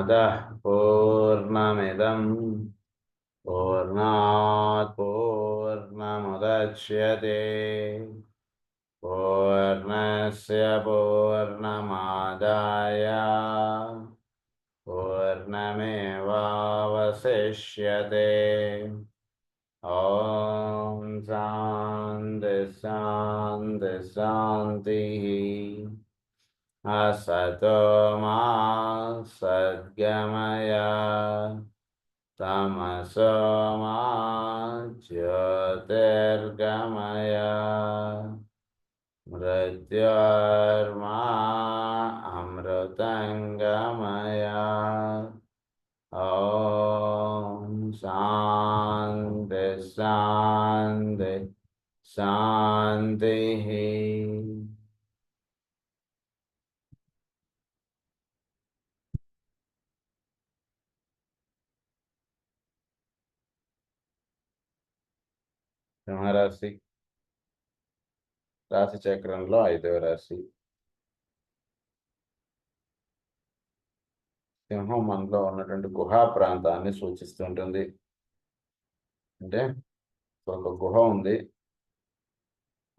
पूर्णमदः पूर्णमिदं पूर्णात् पूर्णमुदच्यते पूर्णस्य पूर्णमादाय पूर्णमेवावशिष्यते। ॐ शान्ति शान्ति शान्तिः। असतो मा सद्गमय तमसो मा ज्योतिर्गमय मृत्योर्मा अमृतङ्गमय। ॐ शान्ति शान्ति शान्तिः। సింహరాశి రాశి చక్రంలో 5వ రాశి. సింహం మనలో ఉన్నటువంటి గుహా ప్రాంతాన్ని సూచిస్తుంటుంది. అంటే ఒక గుహ ఉంది,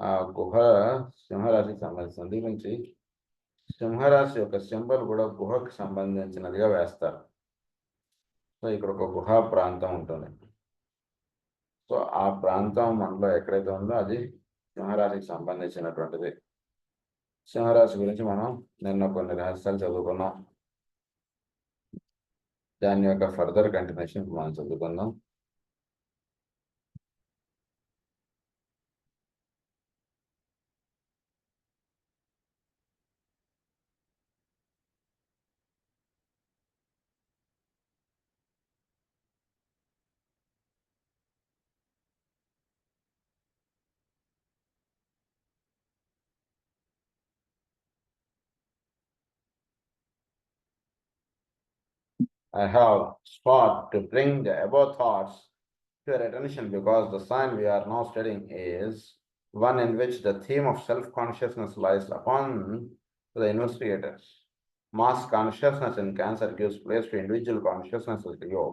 ఆ గుహ సింహరాశికి సంబంధించింది. గురించి సింహరాశి యొక్క సింబల్ కూడా గుహకు సంబంధించినదిగా వేస్తారు. సో ఇక్కడ ఒక గుహా ప్రాంతం ఉంటుంది. సో ఆ ప్రాంతం మనలో ఎక్కడైతే ఉందో అది సింహరాశికి సంబంధించినటువంటిది. సింహరాశి గురించి మనం నిన్న కొన్ని రహస్యాలు చదువుకున్నాం. దాని యొక్క ఫర్దర్ కంటిన్యూషన్ మనం చదువుకుందాం. I have sought to bring the above thoughts to your attention because the sign we are now studying is one in which the theme of self-consciousness lies upon the investigators. Mass consciousness in Cancer gives place to individual consciousness as Leo.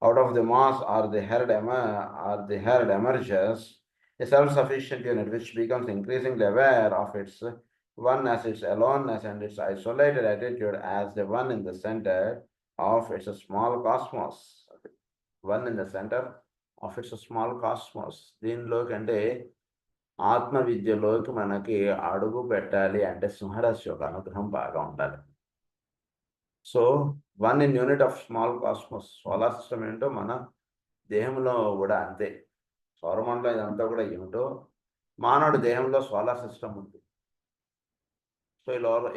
Out of the mass or the herd emerges a self-sufficient unit which becomes increasingly aware of its oneness, its aloneness, and its isolated attitude as the one in the center of its small cosmos. One in the center of its small cosmos. దీనిలోకి అంటే ఆత్మ విద్యలోకి మనకి అడుగు పెట్టాలి అంటే సింహరాశి యొక్క అనుగ్రహం బాగా ఉండాలి. So one in unit of small cosmos. Solar system ఏంటో మన దేహంలో కూడా అంతే. సౌరమండలం ఇదంతా కూడా ఏమిటో మానవుడి దేహంలో సోలార్ సిస్టమ్ ఉంది. సో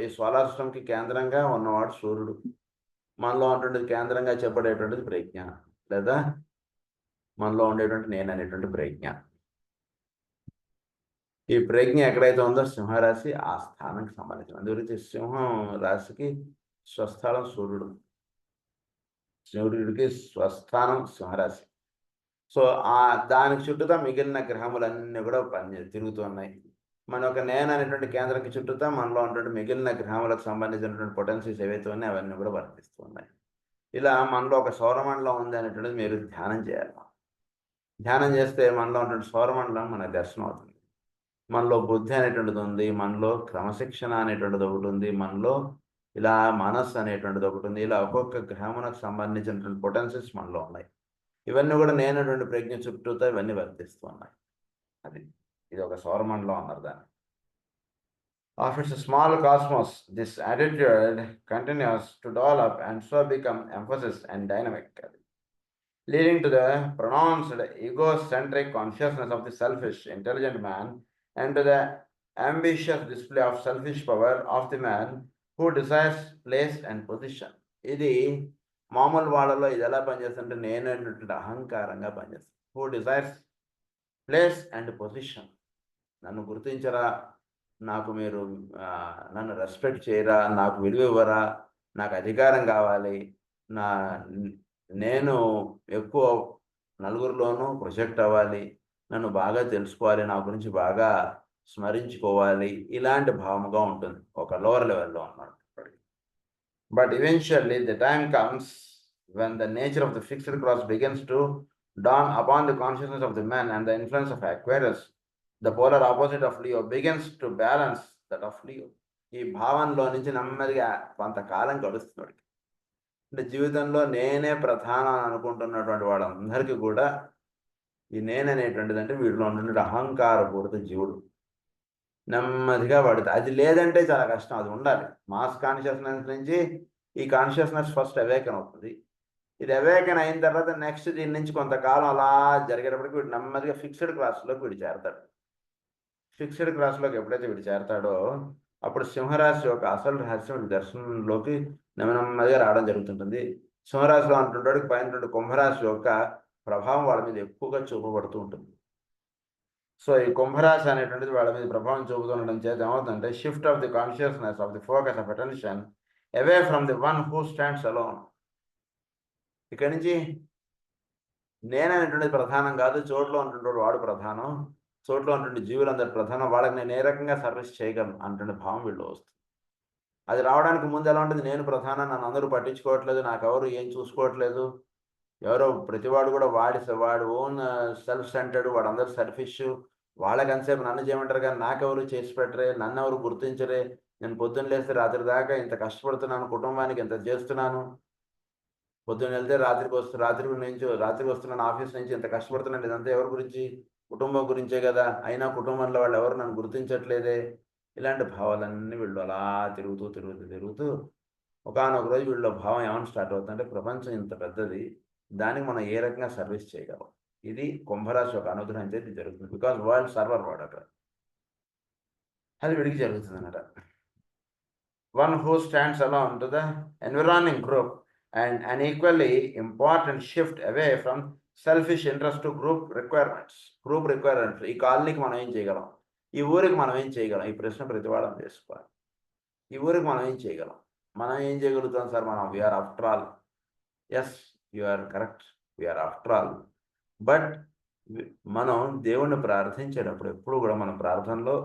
ఈ సోలార్ సిస్టమ్కి కేంద్రంగా ఉన్నవాడు సూర్యుడు. మనలో ఉండేటువంటి కేంద్రంగా చెప్పబడేటువంటిది ప్రజ్ఞ, లేదా మనలో ఉండేటువంటి నేను అనేటువంటి ప్రజ్ఞ. ఈ ప్రజ్ఞ ఎక్కడైతే ఉందో సింహరాశి ఆ స్థానానికి సంబంధించింది. అందుగురించి సింహం రాశికి స్వస్థానం సూర్యుడు, సూర్యుడికి స్వస్థానం సింహరాశి. సో దానికి చుట్టూతా మిగిలిన గ్రహములన్నీ కూడా తిరుగుతున్నాయి. మన ఒక నేను అనేటువంటి కేంద్రానికి చుట్టూతా మనలో ఉన్నటువంటి మిగిలిన గ్రహములకు సంబంధించినటువంటి పొటెన్సీస్ ఏవైతే ఉన్నాయో అవన్నీ కూడా వర్తిస్తున్నాయి. ఇలా మనలో ఒక సౌరమండలం ఉంది అనేటువంటిది మీరు ధ్యానం చేయాలి. ధ్యానం చేస్తే మనలో ఉన్నటువంటి సౌరమండలం మనకు దర్శనం అవుతుంది. మనలో బుద్ధి అనేటువంటిది ఉంది, మనలో క్రమశిక్షణ అనేటువంటిది ఒకటి ఉంది, మనలో ఇలా మనస్సు అనేటువంటిది ఒకటి ఉంది. ఇలా ఒక్కొక్క గ్రహమునకు సంబంధించినటువంటి పొటెన్సీస్ మనలో ఉన్నాయి. ఇవన్నీ కూడా నేనటువంటి ప్రజ్ఞ చుట్టూతో ఇవన్నీ వర్తిస్తూ ఉన్నాయి. ఇది ఒక సౌరమండలం అన్నారు దాన్ని. Of its small cosmos, this attitude continues to develop and so become emphasis and dynamic, leading to the pronounced egocentric consciousness of the selfish, intelligent man and to the ambitious display of selfish power of the man who desires place and position. ఇది మామూలు వాళ్ళలో ఇది ఎలా పనిచేస్తుంటే నేను అనేటువంటి అహంకారంగా పనిచేస్తుంది. Who desires place and position. నన్ను గుర్తించరా, నాకు మీరు నన్ను రెస్పెక్ట్ చేయరా, నాకు విలువ ఇవ్వరా, నాకు అధికారం కావాలి, నేను ఎక్కువ నలుగురిలోనూ ప్రొజెక్ట్ అవ్వాలి, నన్ను బాగా తెలుసుకోవాలి, నా గురించి బాగా స్మరించుకోవాలి, ఇలాంటి భావముగా ఉంటుంది. ఒక లోవర్ లెవెల్లో అన్నమాట. But eventually the time comes when the nature of the fixed cross begins to dawn upon the consciousness of the man, and the influence of Aquarius, the polar opposite of Leo, begins to balance that of Leo. ఈ భావంలో నుంచి నెమ్మదిగా కొంతకాలం గడుస్తున్నాడు. అంటే జీవితంలో నేనే ప్రధానం అనుకుంటున్నటువంటి వాళ్ళందరికీ కూడా ఈ నేననేటువంటిది అంటే వీడిలో ఉన్నటువంటి అహంకారపూరిత జీవుడు నెమ్మదిగా పడుతుంది. అది లేదంటే చాలా కష్టం. అది ఉండాలి. మాస్ కాన్షియస్నెస్ నుంచి ఈ కాన్షియస్నెస్ ఫస్ట్ అవేకన్ అవుతుంది. ఇది అవేకన్ అయిన తర్వాత నెక్స్ట్ దీని నుంచి కొంతకాలం అలా జరిగేటప్పటికి వీడు నెమ్మదిగా ఫిక్స్డ్ క్లాస్లోకి వీడు చేరతాడు. ఫిక్స్డ్ క్లాస్లోకి ఎప్పుడైతే వీడు చేరతాడో అప్పుడు సింహరాశి యొక్క అసలు రహస్యం దర్శనంలోకి నెమ్మదిగా రావడం జరుగుతుంటుంది. సింహరాశిలో అంటుంటాడు పైన కుంభరాశి యొక్క ప్రభావం వాళ్ళ మీద ఎక్కువగా చూపబడుతూ ఉంటుంది. సో ఈ కుంభరాశి అనేటువంటిది వాళ్ళ మీద ప్రభావం చూపుతుండడం చేత ఏమవుతుందంటే shift of the consciousness of the focus of attention away from the one who stands alone. ఇక్కడి నుంచి నేననేటువంటిది ప్రధానం కాదు, చోట్లో ఉంటుంటాడు వాడు ప్రధానం, చోట్లో ఉంటుండే జీవులందరూ ప్రధానం, వాళ్ళకి నేను ఏ రకంగా సర్వీస్ చేయగలను అంటున్న భావం వీళ్ళు వస్తుంది. అది రావడానికి ముందు ఎలా ఉంటుంది, నేను ప్రధానం, నన్ను అందరూ పట్టించుకోవట్లేదు, నాకెవరు ఏం చూసుకోవట్లేదు, ఎవరో ప్రతివాడు కూడా వాడు ఓన్ సెల్ఫ్ సెంటర్డ్, వాడు అందరూ సెల్ఫిష్, వాళ్ళకి అంతసేపు నన్ను చేయమంటారు కానీ నాకెవరు చేసి పెట్టరే, నన్ను ఎవరు గుర్తించరే, నేను పొద్దున్న లేస్తే రాత్రి దాకా ఇంత కష్టపడుతున్నాను, కుటుంబానికి ఇంత చేస్తున్నాను, పొద్దున్న వెళ్తే రాత్రికి వస్తున్నాను ఆఫీస్ నుంచి, ఇంత కష్టపడుతున్నాను, ఇదంతా ఎవరి గురించి, కుటుంబం గురించే కదా, అయినా కుటుంబంలో వాళ్ళు ఎవరు నన్ను గుర్తించట్లేదే, ఇలాంటి భావాలన్నీ వీళ్ళు అలా తిరుగుతూ ఒకానొక రోజు వీళ్ళ భావం ఏమైనా స్టార్ట్ అవుతుందంటే ప్రపంచం ఇంత పెద్దది, దానికి మనం ఏ రకంగా సర్వీస్ చేయగలం. ఇది కుంభరాశి ఒక అనుగ్రహం చేతి జరుగుతుంది. బికాజ్ వరల్డ్ సర్వర్ వాడు అక్కడ, అది వీడికి జరుగుతుంది అన్నమాట. One who stands alone to the environing group and an equally important shift away from selfish interest to group requirements. ఈ కాలనీకి మనం ఏం చేయగలం, ఈ ఊరికి మనం ఏం చేయగలం, ఈ ప్రశ్న ప్రతివాదం చేసుకోవాలి. ఈ ఊరికి మనం ఏం చేయగలం, మనం ఏం చేయగలుగుతాం సార్, మనం we are after all. Yes, you are correct, we are after all. But మనం దేవుణ్ణి ప్రార్థించేటప్పుడు ఎప్పుడు కూడా మన ప్రార్థనలో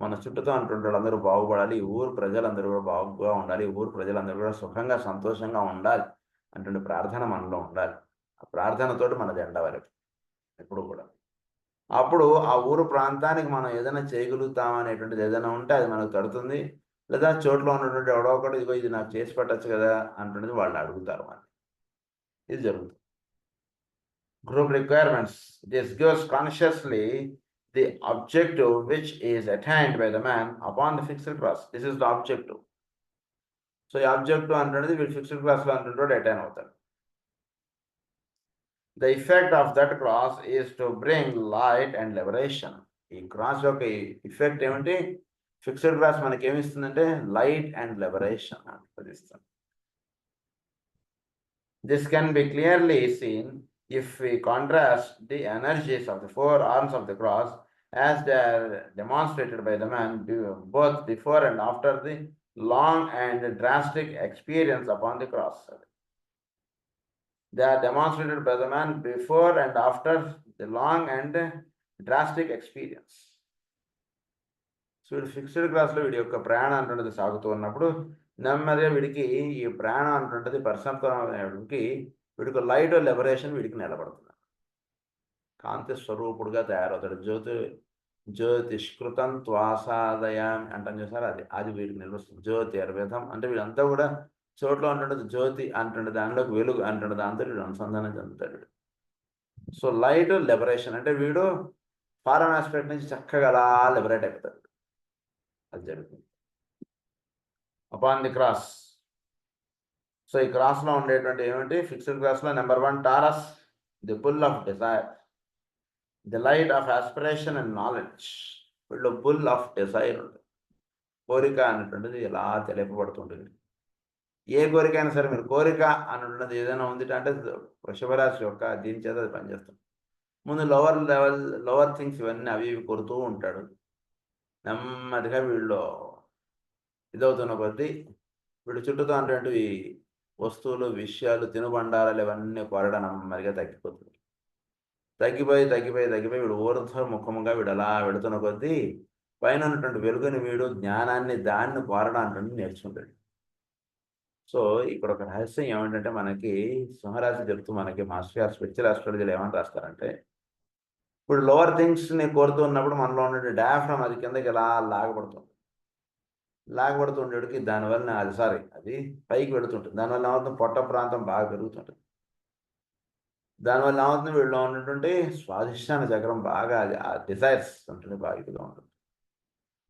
మన చుట్టూతో అంటుంటే వాళ్ళందరూ బాగుపడాలి, ఈ ఊరు ప్రజలందరూ కూడా బాగుగా ఉండాలి, ఈ ఊరు ప్రజలందరూ కూడా సుఖంగా సంతోషంగా ఉండాలి అంటుండే ప్రార్థన మనలో ఉండాలి. ఆ ప్రార్థనతోటి మన జెండా వరకు ఎప్పుడు కూడా. అప్పుడు ఆ ఊరు ప్రాంతానికి మనం ఏదైనా చేయగలుగుతాం అనేటువంటిది ఏదైనా ఉంటే అది మనకు తడుతుంది. లేదా చోట్లో ఉన్నటువంటి ఎవడో ఒకటి ఇదిగో ఇది నాకు చేసి పెట్టచ్చు కదా అంటున్నది వాళ్ళు అడుగుతారు మనకి. ఇది జరుగుతుంది. Group requirements, this gives consciously the objective which is attained by the man upon the fixed class. This is the objective. So the objective antunnadi we fixed class lo antuntodu attain avutadu. The effect of that cross is to bring light and liberation. Ee cross yokka effect ementi, fixed class manaki em istundante light and liberation anupadistundi. This can be clearly seen if we contrast the energies of the four arms of the cross as they are demonstrated by the man both before and after the long and drastic experience upon the cross. They are demonstrated by the man before and after the long and drastic experience. So fixed క్లాస్లో వీడి యొక్క ప్రాణం అంటున్నది సాగుతూ ఉన్నప్పుడు నెమ్మదిగా వీడికి ఈ ప్రాణం అంటుంటుంది పరిసంతకి వీడికి లైట్ లిబరేషన్ వీడికి నిలబడుతుంది. కాంతి స్వరూపుడుగా తయారవుతాడు. జ్యోతిష్కృతం త్వాసాదయామి అంటాం చూసారు, అది వీడికి నిలుస్తుంది. జ్యోతి అర్విధం అంటే వీడంతా కూడా చోట్లో అంటుండదు, జ్యోతి అంటుండే దానిలోకి వెలుగు అంటుండే దాంతో వీడు అనుసంధానం చెందుతాడు. సో లైట్ లిబరేషన్ అంటే వీడు ఫారెన్ ఆస్పెక్ట్ నుంచి చక్కగా అలా లిబరేట్ అయిపోతాడు. అది జరుగుతుంది అపాన్ ది క్రాస్. సో ఈ క్రాస్లో ఉండేటువంటి ఏమిటి, ఫిక్స్డ్ క్రాస్లో number 1 Taurus, the bull of desire, the light of aspiration and knowledge. వీళ్ళు బుల్ ఆఫ్ డిజైర్ ఉంటుంది, కోరిక అనేటువంటిది ఎలా తెలియపబడుతుంటుంది. ఏ కోరిక అయినా సరే మీరు కోరిక అని ఉన్నది ఏదైనా ఉంది అంటే వృషభరాశి యొక్క దీని చేత అది పనిచేస్తుంది. ముందు లోవర్ థింగ్స్ ఇవన్నీ అవి కొడుతూ ఉంటాడు. నెమ్మదిగా వీళ్ళు ఇదవుతున్న కొద్దీ వీడు చుట్టూతో అనేటువంటి వస్తువులు, విషయాలు, తినుబండారాలు ఇవన్నీ కోరడం నెమ్మదిగా తగ్గిపోయి వీడు ఊర్ధ్వ ముఖముగా వీడు అలా వెళుతున్న కొద్దీ పైన ఉన్నటువంటి వెలుగుని వీడు జ్ఞానాన్ని దాన్ని కోరడం అంటే నేర్చుకుంటాడు. సో ఇక్కడ ఒక రహస్యం ఏమిటంటే మనకి సింహరాశి చెప్తూ మనకి మాస్టర్ గారు స్పిరిచువల్ ఆస్ట్రాలజీలో ఏమని రాస్తారంటే, ఇప్పుడు లోవర్ థింగ్స్ని కోరుతూ ఉన్నప్పుడు మనలో ఉండే డయాఫ్రమ్ అది కిందకి ఇలా లాగబడుతుండేటికి దానివల్ల అది పైకి వెళుతుంటుంది. దానివల్ల ఏమవుతుంది, పొట్ట ప్రాంతం బాగా పెరుగుతుంటుంది. దానివల్ల ఏమవుతుంది, వీళ్ళలో ఉన్నటువంటి స్వాదిష్టాన చక్రం బాగా ఆ డిజైర్స్ ఉంటుంది, బాగా ఇదిగా ఉంటుంది.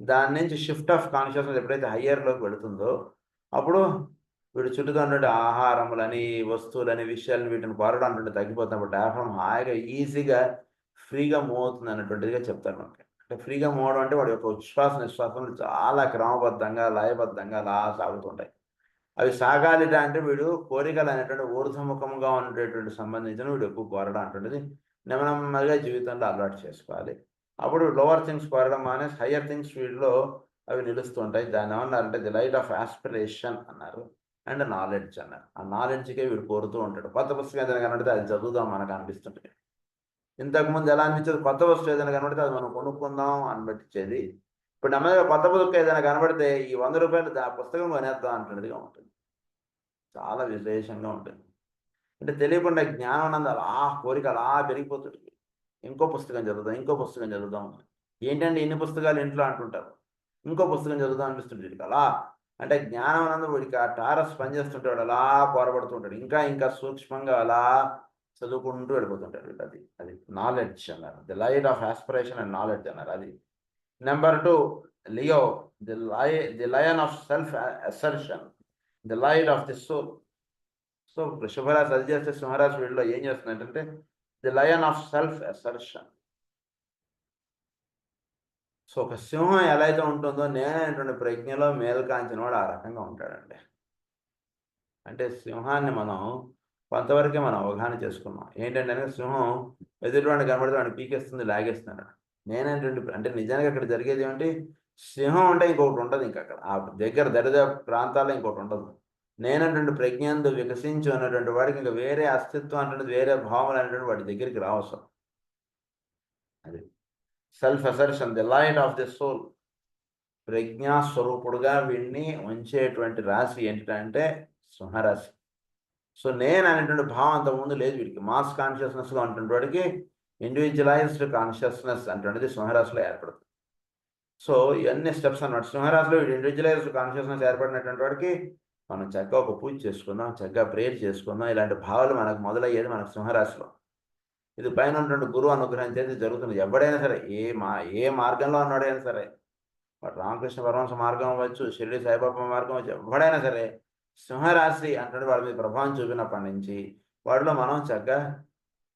దాని నుంచి షిఫ్ట్ ఆఫ్ కాన్షియస్నెస్ ఎప్పుడైతే హయ్యర్లోకి వెళుతుందో అప్పుడు వీడు చుట్టూ ఉన్నటువంటి ఆహారములని, వస్తువులని, విషయాలని వీటిని కోరడం అంటే తగ్గిపోతున్నప్పుడు డయాఫ్రమ్ హాయిగా ఈజీగా ఫ్రీగా మూవ్ అవుతుంది అన్నటువంటిదిగా చెప్తారు మనకి. అంటే ఫ్రీగా మూవ్ అవడం అంటే వాడి యొక్క ఉచ్ఛ్వాస నిశ్వాసములు చాలా క్రమబద్ధంగా, లయబద్ధంగా అలా సాగుతుంటాయి. అవి సాగాలిట అంటే వీడు కోరికలు అనేటువంటి ఊర్ధ్వముఖంగా ఉండేటువంటి సంబంధించిన వీడు ఎక్కువ కోరడం అంటున్నది నెమ్మదిగా జీవితంలో అలవాటు చేసుకోవాలి. అప్పుడు లోవర్ థింగ్స్ కోరడం మానేసి హయ్యర్ థింగ్స్ వీడిలో అవి నిలుస్తుంటాయి. దాన్ని ఏమన్నారంటే ది లైట్ ఆఫ్ ఆస్పిరేషన్ అన్నారు, అండ్ నాలెడ్జ్ అన్నారు. ఆ నాలెడ్జ్కే వీడు కోరుతూ ఉంటాడు. కొత్త పుస్తకం ఏదైనా కనబడితే అది చదువుదాం మనకు అనిపిస్తుంటుంది. ఇంతకుముందు ఎలా అనిపించేది, కొత్త వస్తువు ఏదైనా కనబడితే అది మనం కొనుక్కుందాం అనిపించేది. ఇప్పుడు నెమ్మదిగా కొత్త పుస్తకం ఏదైనా కనబడితే ఈ ₹100 ఆ పుస్తకం కొనేద్దాం అంటున్నదిగా ఉంటుంది. చాలా విశేషంగా ఉంటుంది. అంటే తెలియకుండా జ్ఞానం అన్నది అలా కోరిక అలా పెరిగిపోతుంది. ఇంకో పుస్తకం చదువుదాం, ఇంకో పుస్తకం చదువుదాం. ఏంటంటే ఇన్ని పుస్తకాలు ఇంట్లో అంటుంటారు. ఇంకో పుస్తకం చదువుదాం అనిపిస్తుంది వీడికి అలా. అంటే జ్ఞానం అన్నది వీడికి ఆ టారస్ పనిచేస్తుంటాడు, అలా కోరబడుతుంటాడు. ఇంకా ఇంకా సూక్ష్మంగా అలా చదువుకుంటూ వెళ్ళిపోతుంటాడు వీడు. అది నాలెడ్జ్ అన్నారు. The light of aspiration and knowledge అన్నారు. అది number 2 Leo, the lion of self assertion, the light of the soul. So వృషభరాశి అది చేస్తే సింహరాశి వీడిలో ఏం చేస్తుందంటే the lion of self assertion. So ఒక సింహం ఎలా అయితే ఉంటుందో నేనైనటువంటి ప్రజ్ఞలో మేల్కాంచిన వాడు ఆ రకంగా ఉంటాడండి. అంటే సింహాన్ని మనం కొంతవరకే మనం అవగాహన చేసుకున్నాం. ఏంటంటే సింహం ఎదుటివాడిని కనబడితే వాడిని పీకేస్తుంది, లాగేస్తున్నాడు. నేనైనటువంటి అంటే నిజానికి అక్కడ జరిగేది ఏమిటి, సింహం అంటే ఇంకొకటి ఉండదు. ఇంక అక్కడ ఆ దగ్గర దరిదాపు ప్రాంతాల్లో ఇంకొకటి ఉండదు. నేనటువంటి ప్రజ్ఞందు వికసించి ఉన్నటువంటి వాడికి ఇంకా వేరే అస్తిత్వం అంటున్నది, వేరే భావనలు అనేటువంటి వాడి దగ్గరికి రావసరం. అది self assertion, the light of the soul. ప్రజ్ఞాస్వరూపుడుగా వీడిని ఉంచేటువంటి రాశి ఏంటంటే సింహరాశి. సో నేను అనేటువంటి భావం అంతకుముందు లేదు వీడికి. మాస్ కాన్షియస్నెస్గా ఉన్నటువంటి వాడికి ఇండివిజువలైజ్డ్ కాన్షియస్నెస్ అంటున్నది సింహరాశిలో ఏర్పడుతుంది. సో ఇవన్నీ స్టెప్స్ అన్నమాట. సింహరాశిలో వీడు ఇండివిజువలైజ్డ్ కాన్షియస్నెస్ ఏర్పడినటువంటి వాడికి మనం చక్కగా ఒక పూజ చేసుకుందాం, చక్కగా ప్రేయర్ చేసుకుందాం. ఇలాంటి భావాలు మనకు మొదలయ్యేది మనకు సింహరాశిలో. ఇది పైన ఉన్నటువంటి గురువు అనుగ్రహం చేతి జరుగుతుంది. ఎవడైనా సరే ఏ మార్గంలో ఉన్నవాడైనా సరే, వాడు రామకృష్ణ పరమహంస మార్గం అవ్వచ్చు, షిరిడి సాయిబాబా మార్గం అవ్వచ్చు, ఎవడైనా సరే సింహరాశి అంటే వాడి మీద ప్రభావం చూపినప్పటి నుంచి వాడిలో మనం చక్కగా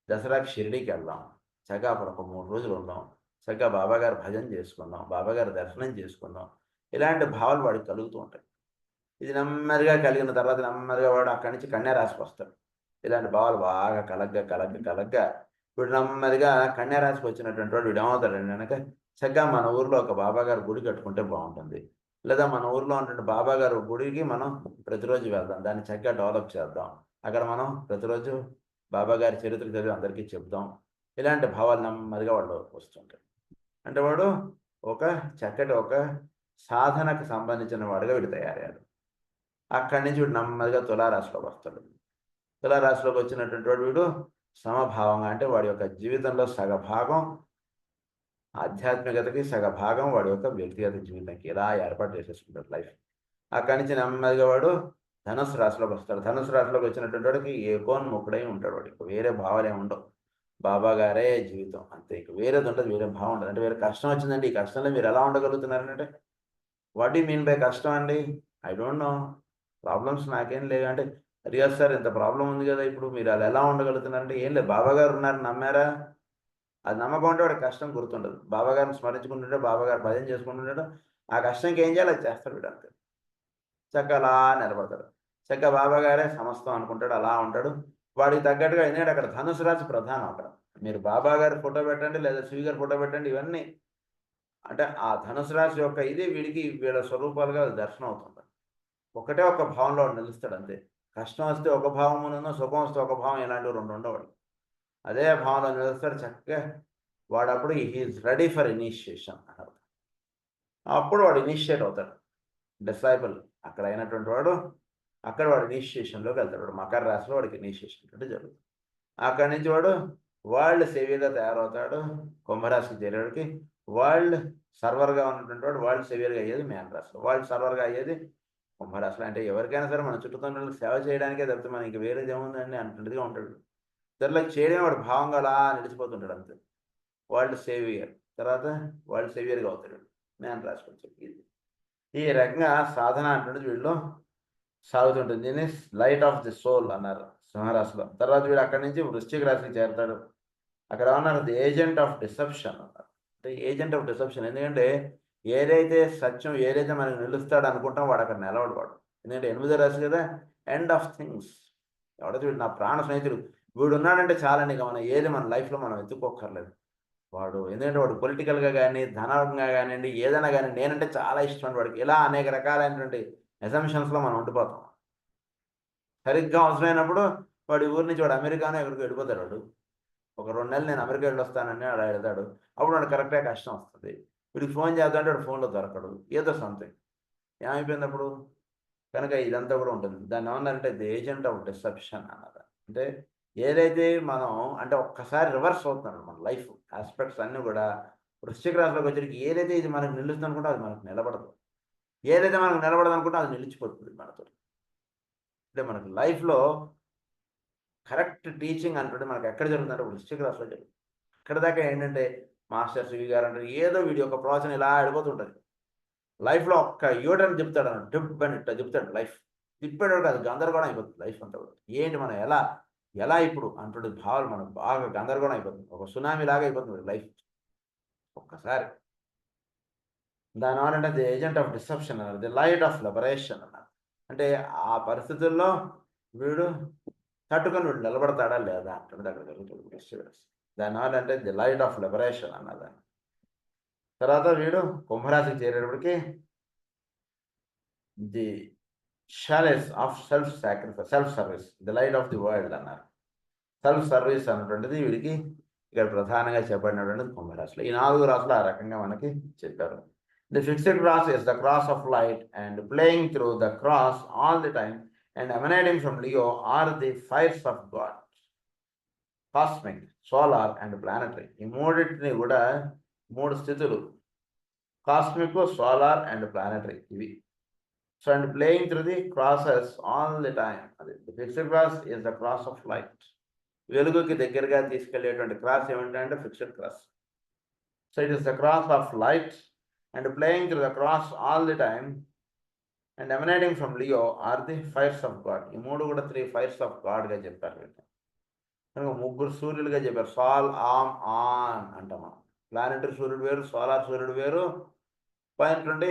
దసరాకి షిరిడీకి వెళ్దాం, చక్కగా అక్కడ ఒక 3 రోజులు ఉందాం, చక్కగా బాబాగారి భజన చేసుకుందాం, బాబాగారి దర్శనం చేసుకుందాం. ఇలాంటి భావాలు వాడికి కలుగుతూ ఉంటాయి. ఇది నెమ్మదిగా కలిగిన తర్వాత నెమ్మదిగా వాడు అక్కడి నుంచి కన్యా రాశికి వస్తాడు. ఇలాంటి భావాలు బాగా కలగ్గా వీడు నెమ్మదిగా కన్యా రాశికి వచ్చినటువంటి వాడు వీడు ఏమవుతాడండి కనుక చక్కగా మన ఊర్లో ఒక బాబాగారి గుడి కట్టుకుంటే బాగుంటుంది. లేదా మన ఊర్లో ఉన్నటువంటి బాబాగారు గుడికి మనం ప్రతిరోజు వెళ్దాం, దాన్ని చక్కగా డెవలప్ చేద్దాం. అక్కడ మనం ప్రతిరోజు బాబాగారి చరిత్ర చదివి అందరికీ చెప్దాం. ఇలాంటి భావాలు నెమ్మదిగా వాళ్ళు వస్తుంటాయి. అంటే వాడు ఒక చక్కటి ఒక సాధనకు సంబంధించిన వాడుగా వీడు తయారయ్యాడు. అక్కడి నుంచి వీడు నెమ్మదిగా తులారాశిలోకి వస్తాడు. తులారాశిలోకి వచ్చినటువంటి వాడు వీడు సమభావంగా, అంటే వాడి యొక్క జీవితంలో సగభాగం ఆధ్యాత్మికతకి, సగభాగం వాడి యొక్క వ్యక్తిగత జీవితానికి ఇలా ఏర్పాటు చేసేసుకుంటాడు లైఫ్. అక్కడి నుంచి నెమ్మదిగా వాడు ధనుసు రాశిలోకి వస్తాడు. ధనుసు రాశిలోకి వచ్చినటువంటి వాడికి ఏకోన్ముఖుడై ఉంటాడు. వాడికి వేరే భావాలు ఏమి ఉండవు. బాబా గారే జీవితం అంతే, ఇక వేరేది ఉండదు, వేరే భావం ఉండదు. అంటే వేరే కష్టం వచ్చిందండి, ఈ కష్టంలో మీరు ఎలా ఉండగలుగుతున్నారంటే, వాట్ యు మీన్ బై కష్టం అండి? I don't know. ప్రాబ్లమ్స్ నాకేం లేవు అంటే, రియల్ సార్ ఇంత ప్రాబ్లం ఉంది కదా, ఇప్పుడు మీరు అది ఎలా ఉండగలుగుతున్నారంటే, ఏం లేదు, బాబాగారు ఉన్నారు నమ్మారా? అది నమ్మకం ఉంటే వాడికి కష్టం గుర్తుండదు. బాబాగారిని స్మరించుకుంటుంటే, బాబాగారు భజన చేసుకుంటుంటాడు, ఆ కష్టంకి ఏం చేయాలో అది చేస్తాడు వీడు అంతే. చక్కగా అలా నిలబడతాడు. చక్కగా బాబాగారే సమస్తం అనుకుంటాడు, అలా ఉంటాడు. వాడికి తగ్గట్టుగా ఎందుకంటే అక్కడ ధనుసు రాశి ప్రధానం. అక్కడ మీరు బాబాగారి ఫోటో పెట్టండి, లేదా శివ గారి ఫోటో పెట్టండి, ఇవన్నీ అంటే ఆ ధనుసు రాశి యొక్క ఇది వీడికి వీళ్ళ స్వరూపాలుగా దర్శనం అవుతుంది. ఒకటే ఒక భావంలో నిలుస్తాడు అంతే. కష్టం వస్తే ఒక భావమును, సుఖం వస్తే ఒక భావం, ఇలాంటివి 2 ఉండవు. అదే భావంలో నిలుస్తాడు చక్కగా. వాడప్పుడు హీఈస్ రెడీ ఫర్ ఇనిషియేషన్ అన్నారు. అప్పుడు వాడు ఇనిషియేట్ అవుతాడు. డిసైపుల్ అక్కడ అయినటువంటి వాడు అక్కడ వాడు ఇనిషియేషన్లోకి వెళ్తాడు. వాడు మకర రాశిలో వాడికి ఇనిషియేషన్ అంటే జరుగుతుంది. అక్కడి నుంచి వాడు వరల్డ్ సేవియర్గా తయారవుతాడు. కుంభరాశికి చేరేవాడికి వరల్డ్ సర్వర్గా ఉన్నటువంటి వాడు వరల్డ్ సేవియర్గా అయ్యేది మేన రాశిలో, వరల్డ్ సర్వర్గా అయ్యేది కుంభరాశిలో. అంటే ఎవరికైనా సరే మన చుట్టుపక్కల సేవ చేయడానికే తప్పితే మనకి వేరేది ఏముందండి అన్నట్టుగా ఉంటాడు. ఇతరులకు చేయడం వాడు భావంగా అలా నిలిచిపోతుంటాడు అంతే. వరల్డ్ సేవియర్ తర్వాత వరల్డ్ సేవియర్గా అవుతాడు మేన రాశికి వచ్చి. ఈ రకంగా సాధన అంటున్నది వీళ్ళు సాగుతుంటుంది. దీన్ని లైట్ ఆఫ్ ది సోల్ అన్నారు సింహరాశిలో. తర్వాత వీడు అక్కడి నుంచి వృశ్చిక రాశికి చేరతాడు. అక్కడ అన్నారు ది ఏజెంట్ ఆఫ్ డిసెప్షన్ అన్నారు. అంటే ఏజెంట్ ఆఫ్ డిసెప్షన్, ఎందుకంటే ఏదైతే సత్యం ఏదైతే మనకు నిలుస్తాడు అనుకుంటాం వాడు అక్కడ నిలవడు వాడు. ఎందుకంటే 8వ రాశి కదా, ఎండ్ ఆఫ్ థింగ్స్. ఎవడైతే వీడు నా ప్రాణ స్నేహితుడు వీడు ఉన్నాడంటే చాలండి, ఇక మనం ఏది మన లైఫ్లో మనం ఎత్తుకోక్కర్లేదు వాడు. ఎందుకంటే వాడు పొలిటికల్గా కానీ ధనవంతంగా కానివ్వండి ఏదైనా కానీ నేనంటే చాలా ఇష్టం వాడికి. ఇలా అనేక రకాలైనటువంటి అసంప్షన్స్లో మనం ఉండిపోతాం. సరిగ్గా అవసరమైనప్పుడు వాడు ఊరి నుంచి వాడు అమెరికానో ఎక్కడికి వెళ్ళిపోతాడు. వాడు ఒక 2 నెలలు నేను అమెరికా వెళ్ళొస్తానని అలా వెళ్తాడు. అప్పుడు వాడు కరెక్ట్గా కష్టం వస్తుంది. వీడికి ఫోన్ చేద్దామంటే వాడు ఫోన్లో దొరకడు, ఏదో సంథింగ్ ఏమైపోయింది అప్పుడు. కనుక ఇదంతా కూడా ఉంటుంది. దాన్ని ఏమన్నారంటే ది ఏజెంట్ ఆఫ్ డిసెప్షన్ అన్నారు. అంటే ఏదైతే మనం అంటే ఒక్కసారి రివర్స్ అవుతున్నాడు మన లైఫ్ ఆస్పెక్ట్స్ అన్నీ కూడా. వృశ్చిక రాశిలోకి వచ్చేటికి ఏదైతే ఇది మనకు నిలుస్తుంది అనుకుంటే అది మనకు నిలబడదు, ఏదైతే మనకు నిలబడదు అనుకుంటే అది నిలిచిపోతుంది మనతో. అంటే మనకు లైఫ్లో కరెక్ట్ టీచింగ్ అంటుంటే మనకు ఎక్కడ జరుగుతుందంటే వృశ్చిక రాశిలో జరుగుతుంది. ఇక్కడ దాకా ఏంటంటే మాస్టర్ సివి గారు అంటే ఏదో వీడియో ఒక ప్రవచనం ఇలా ఆడిపోతుంటుంది. లైఫ్లో ఒక్క యూటర్న్ చెప్తాడు అన్న టిప్ అని ఇట్లా చెప్తాడు. లైఫ్ తిప్పాడు కాదు, గందరగోళం అయిపోతుంది లైఫ్ అంతా కూడా. ఏంటి మనం ఎలా ఎలా ఇప్పుడు అంటుండే భావాలు మనకు బాగా గందరగోళం అయిపోతుంది. ఒక సునామీ లాగా అయిపోతుంది లైఫ్ ఒక్కసారి. దాని వల్ల ది ఏజెంట్ ఆఫ్ డిసెప్షన్ అన్నారు, ది లైట్ ఆఫ్ లిబరేషన్ అన్నారు. అంటే ఆ పరిస్థితుల్లో వీడు తట్టుకొని వీడు నిలబడతాడా లేదా అంటుంది అక్కడ జరుగుతుంది. దానివల్ల అంటే ది లైట్ ఆఫ్ లిబరేషన్ అన్నదాన్ని. తర్వాత వీడు కుంభరాశికి చేరేటప్పటికి the chalice of self sacrifice, self service, the light of the world అన్నారు. సెల్ఫ్ సర్వీస్ అన్నటువంటిది వీడికి ఇక్కడ ప్రధానంగా చెప్పబడినటువంటిది కుంభరాశిలో. ఈ 4 రాశులు ఆ రకంగా మనకి చెప్పారు. The fixed cross is the cross of light and playing through the cross all the time and emanating from Leo or the fires of God, cosmic, solar and planetary. ఈ మూడింటిని కూడా 3 స్థితులు కాస్మిక్, సోలార్ అండ్ ప్లానటరీ ఇవి. So and playing through the crosses all the time. అది the fixed cross is the cross of light. వెలుగుకి దగ్గరగా తీసుకెళ్లేటువంటి cross ఏమిటంటే fixed cross. So it is the cross of light and playing through the cross all the time and emanating from Leo or the fires of God. ఈ 3 కూడా 3 fires of గాడ్గా చెప్పారు వీళ్ళు. కనుక 3 సూర్యులుగా చెప్పారు. సాల్, ఆమ్, ఆన్ అంటాం మనం. ప్లానెటరీ సూర్యుడు వేరు, సోలార్ సూర్యుడు వేరు, పైనటువంటి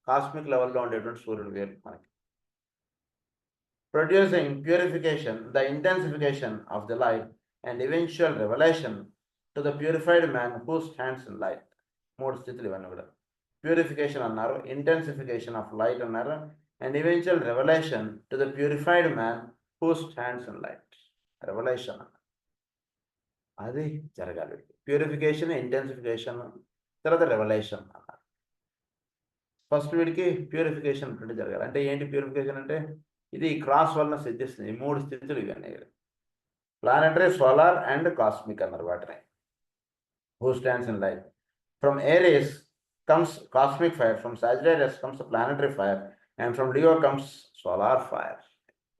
కాస్మిక్ లెవెల్లో ఉండేటువంటి సూర్యుడు వేరు మనకి. Producing purification, the intensification of the light and eventual revelation to the purified man who stands in light. 3 స్థితులు ఇవన్నీ కూడా. ప్యూరిఫికేషన్ అన్నారు, ఇంటెన్సిఫికేషన్ ఆఫ్ లైట్ అన్నారు, and eventual revolution to the purified man who stands in light. Revolution అన్నారు, అది జరగాలి. Purification, intensification, తర్వాత revolution అన్నారు. ఫస్ట్ వీడికి ప్యూరిఫికేషన్ అంటే జరగాలి. అంటే ఏంటి ప్యూరిఫికేషన్ అంటే ఇది క్రాస్ వలన సిద్ధిస్తుంది. ఈ 3 స్థితులు ఇవన్నీ ప్లానెటరీ, సోలార్ అండ్ కాస్మిక్ అన్నారు వాటిని. Who stands in light. From areas comes cosmic fire, from Sagittarius comes planetary fire, and from Leo comes solar fire.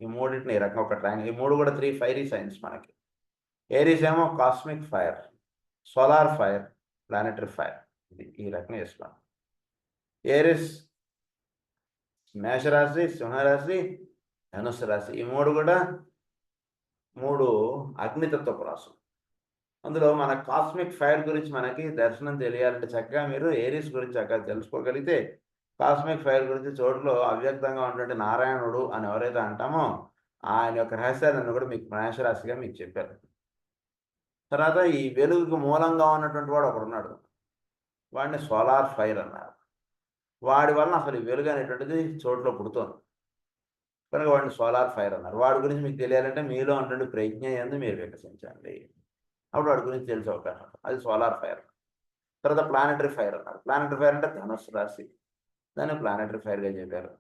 ఈ మూడింటిని ఈ రకంగా ఒక ట్రయాంగిల్. ఈ 3 కూడా 3 ఫైరీ సైన్స్ మనకి. ఏరీస్ ఏమో cosmic fire, solar fire, planetary fire. ఇది ఈ రకంగా చేస్తున్నాం. ఏరీస్ మేషరాశి, సింహరాశి, ధనుస్సు రాశి. ఈ 3 కూడా 3 అగ్నితత్వపు రాశులు. అందులో మన కాస్మిక్ ఫైర్ గురించి మనకి దర్శనం తెలియాలంటే చక్కగా మీరు ఏరీస్ గురించి చక్కగా తెలుసుకోగలిగితే కాస్మిక్ ఫైర్ గురించి చోటులో అవ్యక్తంగా ఉన్నటువంటి నారాయణుడు అని ఎవరైతే అంటామో ఆయన యొక్క రహస్యాలను కూడా మీకు మేషరాశిగా మీకు చెప్పారు. తర్వాత ఈ వెలుగుకు మూలంగా ఉన్నటువంటి వాడు ఒకడున్నాడు, వాడిని సోలార్ ఫైర్ అన్నారు. వాడి వలన అసలు ఈ వెలుగు అనేటువంటిది చోటులో పుడుతోంది కనుక వాడిని సోలార్ ఫైర్ అన్నారు. వాడి గురించి మీకు తెలియాలంటే మీలో ఉన్నటువంటి ప్రజ్ఞ యందు మీరు వికసించండి, అప్పుడు వాడి గురించి తెలిసే అవకాశం. అది సోలార్ ఫైర్. తర్వాత ప్లానెటరీ ఫైర్ అన్నారు. ప్లానెటరీ ఫైర్ అంటే ధనుస్సు రాశి, దాన్ని ప్లానెటరీ ఫైర్గా చెప్పారు.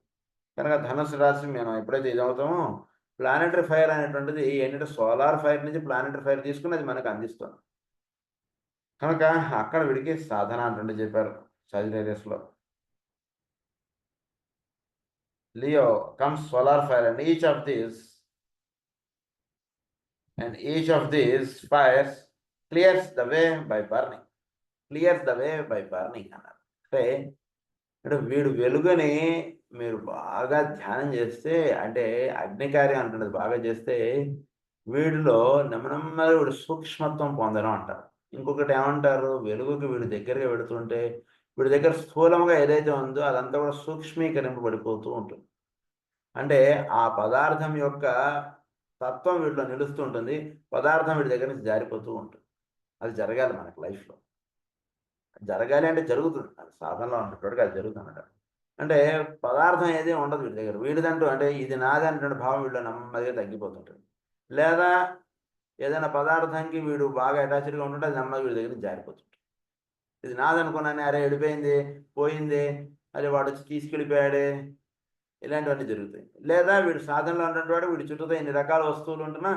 కనుక ధనుసు రాశి మనం ఎప్పుడైతే ఇది అవుతామో ప్లానెటరీ ఫైర్ అనేటువంటిది ఏంటంటే సోలార్ ఫైర్ నుంచి ప్లానెటరీ ఫైర్ తీసుకుని అది మనకు అందిస్తుంది. కనుక అక్కడ వీడికి సాధన అంటే చెప్పారు సజిటేరియస్లో. Leo comes solar fire and each of these fires clears the way by burning. అన్నారు. అంటే వీడు వెలుగుని మీరు బాగా ధ్యానం చేస్తే, అంటే అగ్నికార్యం అంటున్నది బాగా చేస్తే వీడిలో నెమ్మదిగా వీడు సూక్ష్మత్వం పొందడం అంటారు. ఇంకొకటి ఏమంటారు, వెలుగుకి వీడి దగ్గరగా వెడుతుంటే వీడి దగ్గర స్థూలంగా ఏదైతే ఉందో అదంతా కూడా సూక్ష్మీకరింపబడిపోతూ ఉంటుంది. అంటే ఆ పదార్థం యొక్క తత్వం వీటిలో నిలుస్తూ ఉంటుంది, పదార్థం వీడి దగ్గర నుంచి జారిపోతూ ఉంటుంది. అది జరగాలి మనకి లైఫ్లో. జరగాలి అంటే జరుగుతుంది, అది సాధనలో ఉన్నప్పటికీ అది జరుగుతుందన్నమాట. అంటే పదార్థం ఏది ఉండదు వీడి దగ్గర. వీడిదంటూ అంటే ఇది నాది అనేటువంటి భావం వీడిలో నెమ్మదిగా తగ్గిపోతుంటుంది. లేదా ఏదైనా పదార్థానికి వీడు బాగా అటాచ్డ్గా ఉంటుంటే అది నెమ్మదిగా వీడి దగ్గర జారిపోతుంటుంది. ఇది నాదనుకున్నాను, అరే వెళ్ళిపోయింది, పోయింది, అరే వాడు వచ్చి తీసుకెళ్ళిపోయాడే, ఇలాంటివన్నీ జరుగుతాయి. లేదా వీడు సాధనలో ఉన్నటువంటి వాడు వీడి చుట్టూతో ఎన్ని రకాల వస్తువులు ఉంటున్నా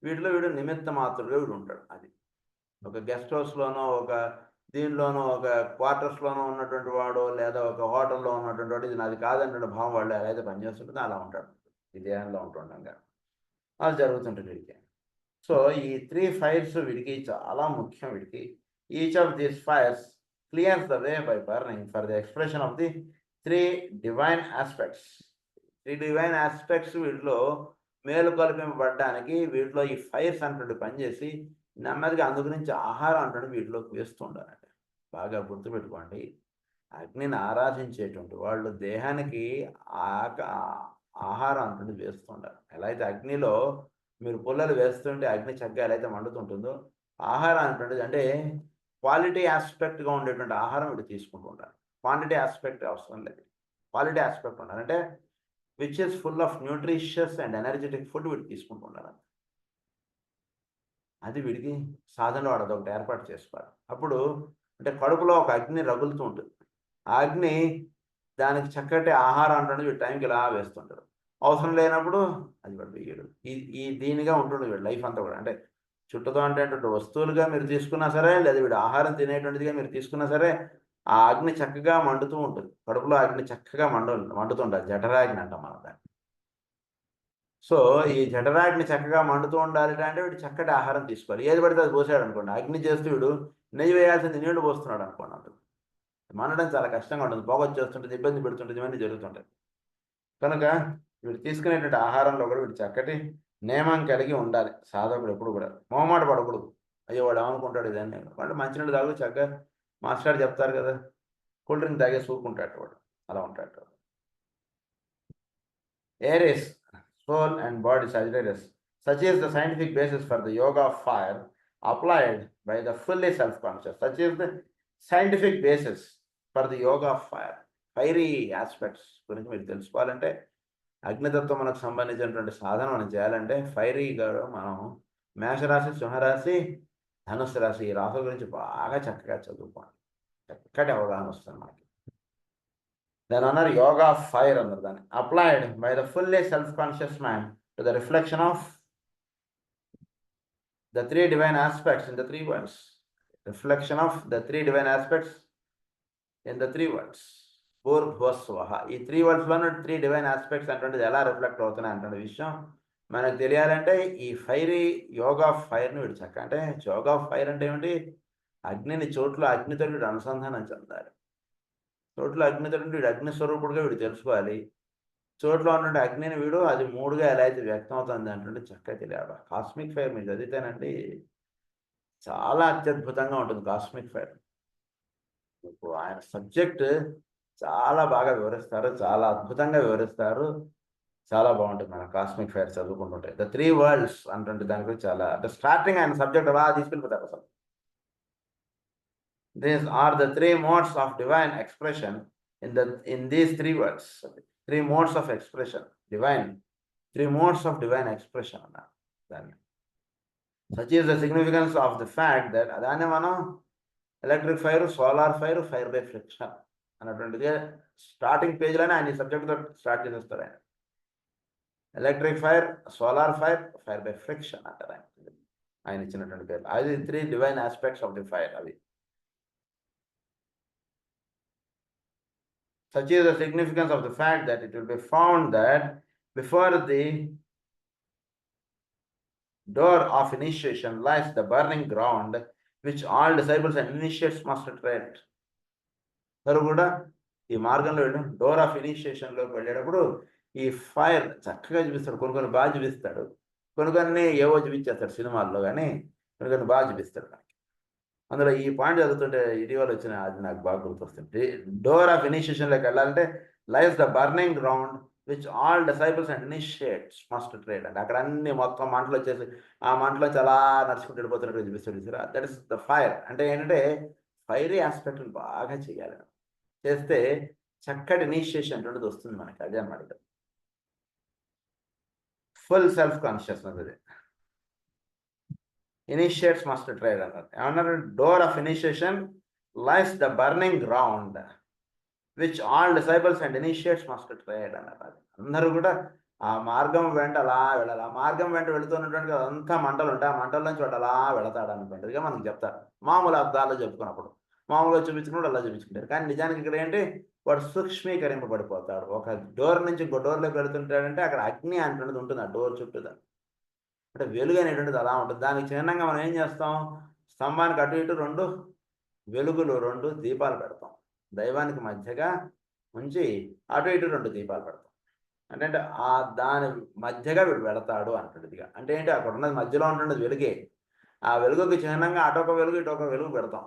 వీటిలో వీడు నిమిత్త మాత్రుడుగా వీడు ఉంటాడు. అది ఒక గెస్ట్ హౌస్లోనో ఒక దీనిలోనో ఒక క్వార్టర్స్లోనో ఉన్నటువంటి వాడు, లేదా ఒక హోటల్లో ఉన్నటువంటి వాడు ఇది నాది కాదన్నటువంటి భావం వాళ్ళు ఎలా అయితే పనిచేస్తుంటుందో అలా ఉంటాడు ఈ దేహంలో ఉంటుండగా. అది జరుగుతుంటుంది వీడికి. సో ఈ 3 ఫైర్స్ వీడికి చాలా ముఖ్యం. వీడికి each of these fires clears the way by burning for the expression of the 3 divine aspects. 3 divine aspects వీటిలో మేలుకొల్పింపబడడానికి వీటిలో ఈ ఫైర్స్ అంటుంటే పనిచేసి నెమ్మదిగా అందు గురించి ఆహారం అంటుంటే వీటిలోకి వేస్తూ ఉండాలండి. బాగా గుర్తుపెట్టుకోండి, అగ్నిని ఆరాధించేటువంటి వాళ్ళు దేహానికి ఆహారం అంటుంటే వేస్తూ ఉండాలి. ఎలా అయితే అగ్నిలో మీరు పుల్లలు వేస్తుంటే అగ్ని చక్కగా ఎలా అయితే మండుతుంటుందో, ఆహారం అంటుంటుంది అంటే క్వాలిటీ ఆస్పెక్ట్గా ఉండేటువంటి ఆహారం వీడు తీసుకుంటూ ఉండాలి. క్వాంటిటీ ఆస్పెక్ట్ అవసరం లేదు, క్వాలిటీ ఆస్పెక్ట్ ఉండాలి. అంటే which is full of nutritious and energetic food వీడు తీసుకుంటూ ఉండాలి. అది వీడికి సాధనలో వాడు అదొకటి ఏర్పాటు చేసుకోవాలి. అప్పుడు అంటే కడుపులో ఒక అగ్ని రగులుతూ ఉంటుంది. ఆ అగ్ని దానికి చక్కటి ఆహారం అంటే వీడు టైంకి ఇలా వేస్తుంటాడు. అవసరం లేనప్పుడు అది వాడు వేయడు. ఈ దీనిగా ఉంటుంది వీడు లైఫ్ అంతా కూడా. అంటే చుట్టతో అంటే వస్తువులుగా మీరు తీసుకున్నా సరే, లేదా వీడు ఆహారం తినేటువంటిదిగా మీరు తీసుకున్నా సరే, ఆ అగ్ని చక్కగా మండుతూ ఉంటుంది. కడుపులో అగ్ని చక్కగా మండుతుంటుంది. జఠరాగ్ని అంటాం మనం దాన్ని. సో ఈ జఠరాగ్ని చక్కగా మండుతూ ఉండాలి అంటే వీడు చక్కటి ఆహారం తీసుకోవాలి. ఏది పడితే అది పోసాడు అనుకోండి, అగ్ని చేస్తూ వీడు నెయ్యి వేయాల్సింది నీళ్లు పోస్తున్నాడు అనుకోండి, అంటుంది మండడం చాలా కష్టంగా ఉంటుంది, పొగ వచ్చేస్తుంటుంది, ఇబ్బంది పెడుతుంటుంది, ఇవన్నీ జరుగుతుంటాయి. కనుక వీడు తీసుకునేటువంటి ఆహారంలో కూడా వీడు చక్కటి నియమం కలిగి ఉండాలి. సాధకుడు ఎప్పుడు కూడా మొహమాట పడకూడదు. అయ్యో వాడు ఏమనుకుంటాడు ఇదన్నీ, వాడు మంచినీళ్ళు తాగు చక్కగా మాస్టర్ చెప్తారు కదా, కూల్ డ్రింక్ తాగే సూకుంటాడు వాడు, అలా ఉంటాడు. Aries, soul and body Sagittarius. Such is the scientific basis for the yoga of fire applied by the fully self-conscious. Such is the scientific basis for the yoga of fire. Fiery aspects గురించి మీరు తెలుసుకోవాలంటే, అగ్నితత్వం మనకు సంబంధించినటువంటి సాధన మనం చేయాలంటే ఫైరీగా మనం మేషరాశి, సింహరాశి, ధనుస్సు రాశి ఈ రాశుల గురించి బాగా చక్కగా చదువుకోండి. చక్కటి అవగాహన వస్తుంది మనకి. Then honor yoga of fire under that, applied by the fully self-conscious man to the reflection of the 3 divine aspects in the 3 worlds. Reflection of the 3 divine aspects in the 3 worlds. Bhurvasvaha. ఈ 3 worlds లో 3 divine aspects అంటే ఎలా reflect అవుతున్నాయి అంటే విషయం మనకు తెలియాలంటే ఈ ఫైరీ యోగా ఆఫ్ ఫైర్ని వీడు చక్క. అంటే యోగా ఆఫ్ ఫైర్ అంటే ఏమిటి, అగ్నిని చోట్ల అగ్నితో వీడు అనుసంధానం చెందాలి. చోట్ల అగ్నితో వీడు అగ్నిస్వరూపుడుగా వీడు తెలుసుకోవాలి. చోట్ల ఉన్నటువంటి అగ్నిని వీడు అది 3గా ఎలా అయితే వ్యక్తం అవుతుంది అంటే చక్కగా తెలియాలి. కాస్మిక్ ఫైర్ మీరు చదివితేనండి చాలా అత్యద్భుతంగా ఉంటుంది. కాస్మిక్ ఫైర్ ఇప్పుడు ఆయన సబ్జెక్ట్ చాలా బాగా వివరిస్తారు, చాలా అద్భుతంగా వివరిస్తారు, చాలా బాగుంటుంది. మన కాస్మిక్ ఫైర్ చదువుకుంటుంటే ద 3 వరల్డ్స్ అంటే దాని గురించి చాలా అంటే స్టార్టింగ్ ఆయన సబ్జెక్ట్ అలా తీసుకెళ్ళిపోతారు అసలు. These are the 3 modes of divine expression in these 3 words. 3 modes of expression, divine, 3 modes of divine expression. Such is the significance of the fact that adane మనం electric fire, solar fire, fire by friction, అన్నటువంటిది starting పేజ్లోనే ఆయన ఈ సబ్జెక్ట్తో start చేసేస్తారు ఆయన. Electric fire, solar fire, fire by friction అంటారు ఆయన ఇచ్చినటువంటి పేరు. అది 3 divine aspects of the fire. అవి such is the significance of the fact that it will be found that before the door of initiation lies the burning ground which all disciples and initiates must tread. అందరూ కూడా ఈ మార్గంలో వెళ్ళి door of ఇనిషియేషన్లోకి వెళ్ళేటప్పుడు ఈ fire చక్కగా చూపిస్తాడు. కొన్ని బాగా చూపిస్తాడు, కొన్ని ఏవో చూపించేస్తాడు సినిమాల్లో, కానీ కొన్ని బాగా చూపిస్తాడు మనకి. అందులో ఈ పాయింట్ చదువుతుంటే ఇటీవల వచ్చిన అది నాకు బాగా గుర్తొస్తుంది. డోర్ ఆఫ్ ఇనిషియేషన్లోకి వెళ్ళాలంటే లైస్ the burning ground which all disciples and initiates must trade అంటే అక్కడ అన్ని మొత్తం మంటలు వచ్చేసి ఆ మంటలో చాలా నడుచుకుంటూ వెళ్ళిపోతున్నట్టు చూపిస్తాడు. That is the fire. అంటే ఏంటంటే ఫైరీ ఆస్పెక్ట్ని బాగా చేయాలి. చేస్తే చక్కటి ఇనిషియేషన్ అటువంటిది వస్తుంది మనకి. అదే అన్నమాట ఫుల్ సెల్ఫ్ కాన్షియస్నెస్. అది ఇనిషియేట్స్ మస్ట్ ట్రైడ్ అన్నారు. ఏమన్నారు? Door of initiation lies the burning ground which all disables and initiates must tried అన్నారు. అందరూ కూడా ఆ మార్గం వెంట అలా వెళ్ళాలి. ఆ మార్గం వెంట వెళుతున్నటువంటి అంతా మంటలు ఉంటాయి. ఆ మంటల నుంచి వాడు అలా వెళతాడు అనుకుంటుందిగా మనకు చెప్తారు. మామూలు అర్థాల్లో చెప్పుకున్నప్పుడు మామూలుగా చూపించుకున్నప్పుడు అలా చూపించుకుంటారు. కానీ నిజానికి ఇక్కడ ఏంటి, వాడు సూక్ష్మీకరింపబడిపోతాడు. ఒక డోర్ నుంచి ఇంకో డోర్లోకి వెళుతుంటాడంటే అక్కడ అగ్ని అంటున్నది ఉంటుంది ఆ డోర్ చుట్టూ. అంటే వెలుగు అనేటువంటిది అలా ఉంటుంది. దానికి చిహ్నంగా మనం ఏం చేస్తాం, స్తంభానికి అటు ఇటు 2 వెలుగులు, 2 దీపాలు పెడతాం. దైవానికి మధ్యగా ఉంచి అటు ఇటు 2 దీపాలు పెడతాం. అంటే ఆ దాని మధ్యగా వీడు వెళతాడు అంటుందిగా. అంటే ఏంటి, అక్కడ ఉన్నది మధ్యలో ఉంటున్నది వెలుగే. ఆ వెలుగుకి చిహ్నంగా అటొక వెలుగు ఇటొక వెలుగు పెడతాం.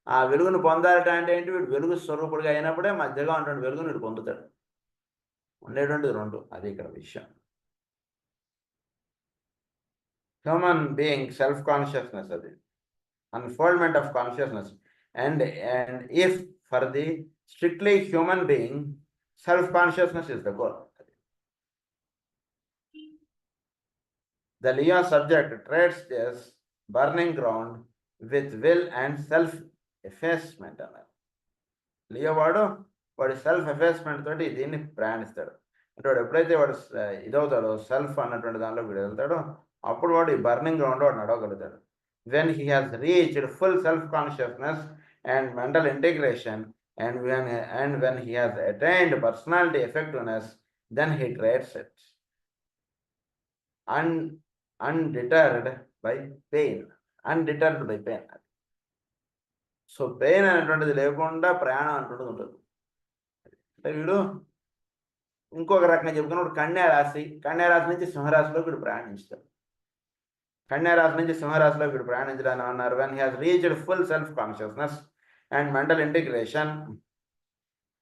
ఆ వెలుగును పొందాలట అంటే ఏంటి, వీడు వెలుగు స్వరూపుడిగా అయినప్పుడే మధ్యగా ఉంటుంది వెలుగును వీడు పొందుతాడు. ఉండేటువంటిది 2. అది ఇక్కడ విషయం. హ్యూమన్ బీయింగ్ సెల్ఫ్ కాన్షియస్నెస్, అది unfoldment of consciousness. And if for the strictly human being self consciousness is the goal. The Leo subject treads this burning ground with will and self-effacement అన్నారు. లియో వాడు self ఎఫేస్మెంట్ తోటి దీన్ని ప్రయాణిస్తాడు. అంటే వాడు ఎప్పుడైతే వాడు ఇదవుతాడో, self అన్నటువంటి దానిలో వీడు వెళ్తాడో, అప్పుడు వాడు ఈ బర్నింగ్ గ్రౌండ్లో వాడు నడవగలుగుతాడు. When he has reached full self consciousness and mental integration and when he has attained personality effectiveness, then he treads it undeterred by pain. Undeterred by pain. So pain అనేటువంటిది లేకుండా ప్రయాణం అనేటువంటిది ఉంటుంది. అంటే వీడు ఇంకొక రకంగా చెప్పుకున్నప్పుడు కన్యారాశి నుంచి సింహరాశిలోకి వీడు ప్రయాణించుతాడు. కన్యారాశి నుంచి సింహరాశిలోకి వీడు ప్రయాణించడానికి అన్నారు. When he has reached full self consciousness and mental integration.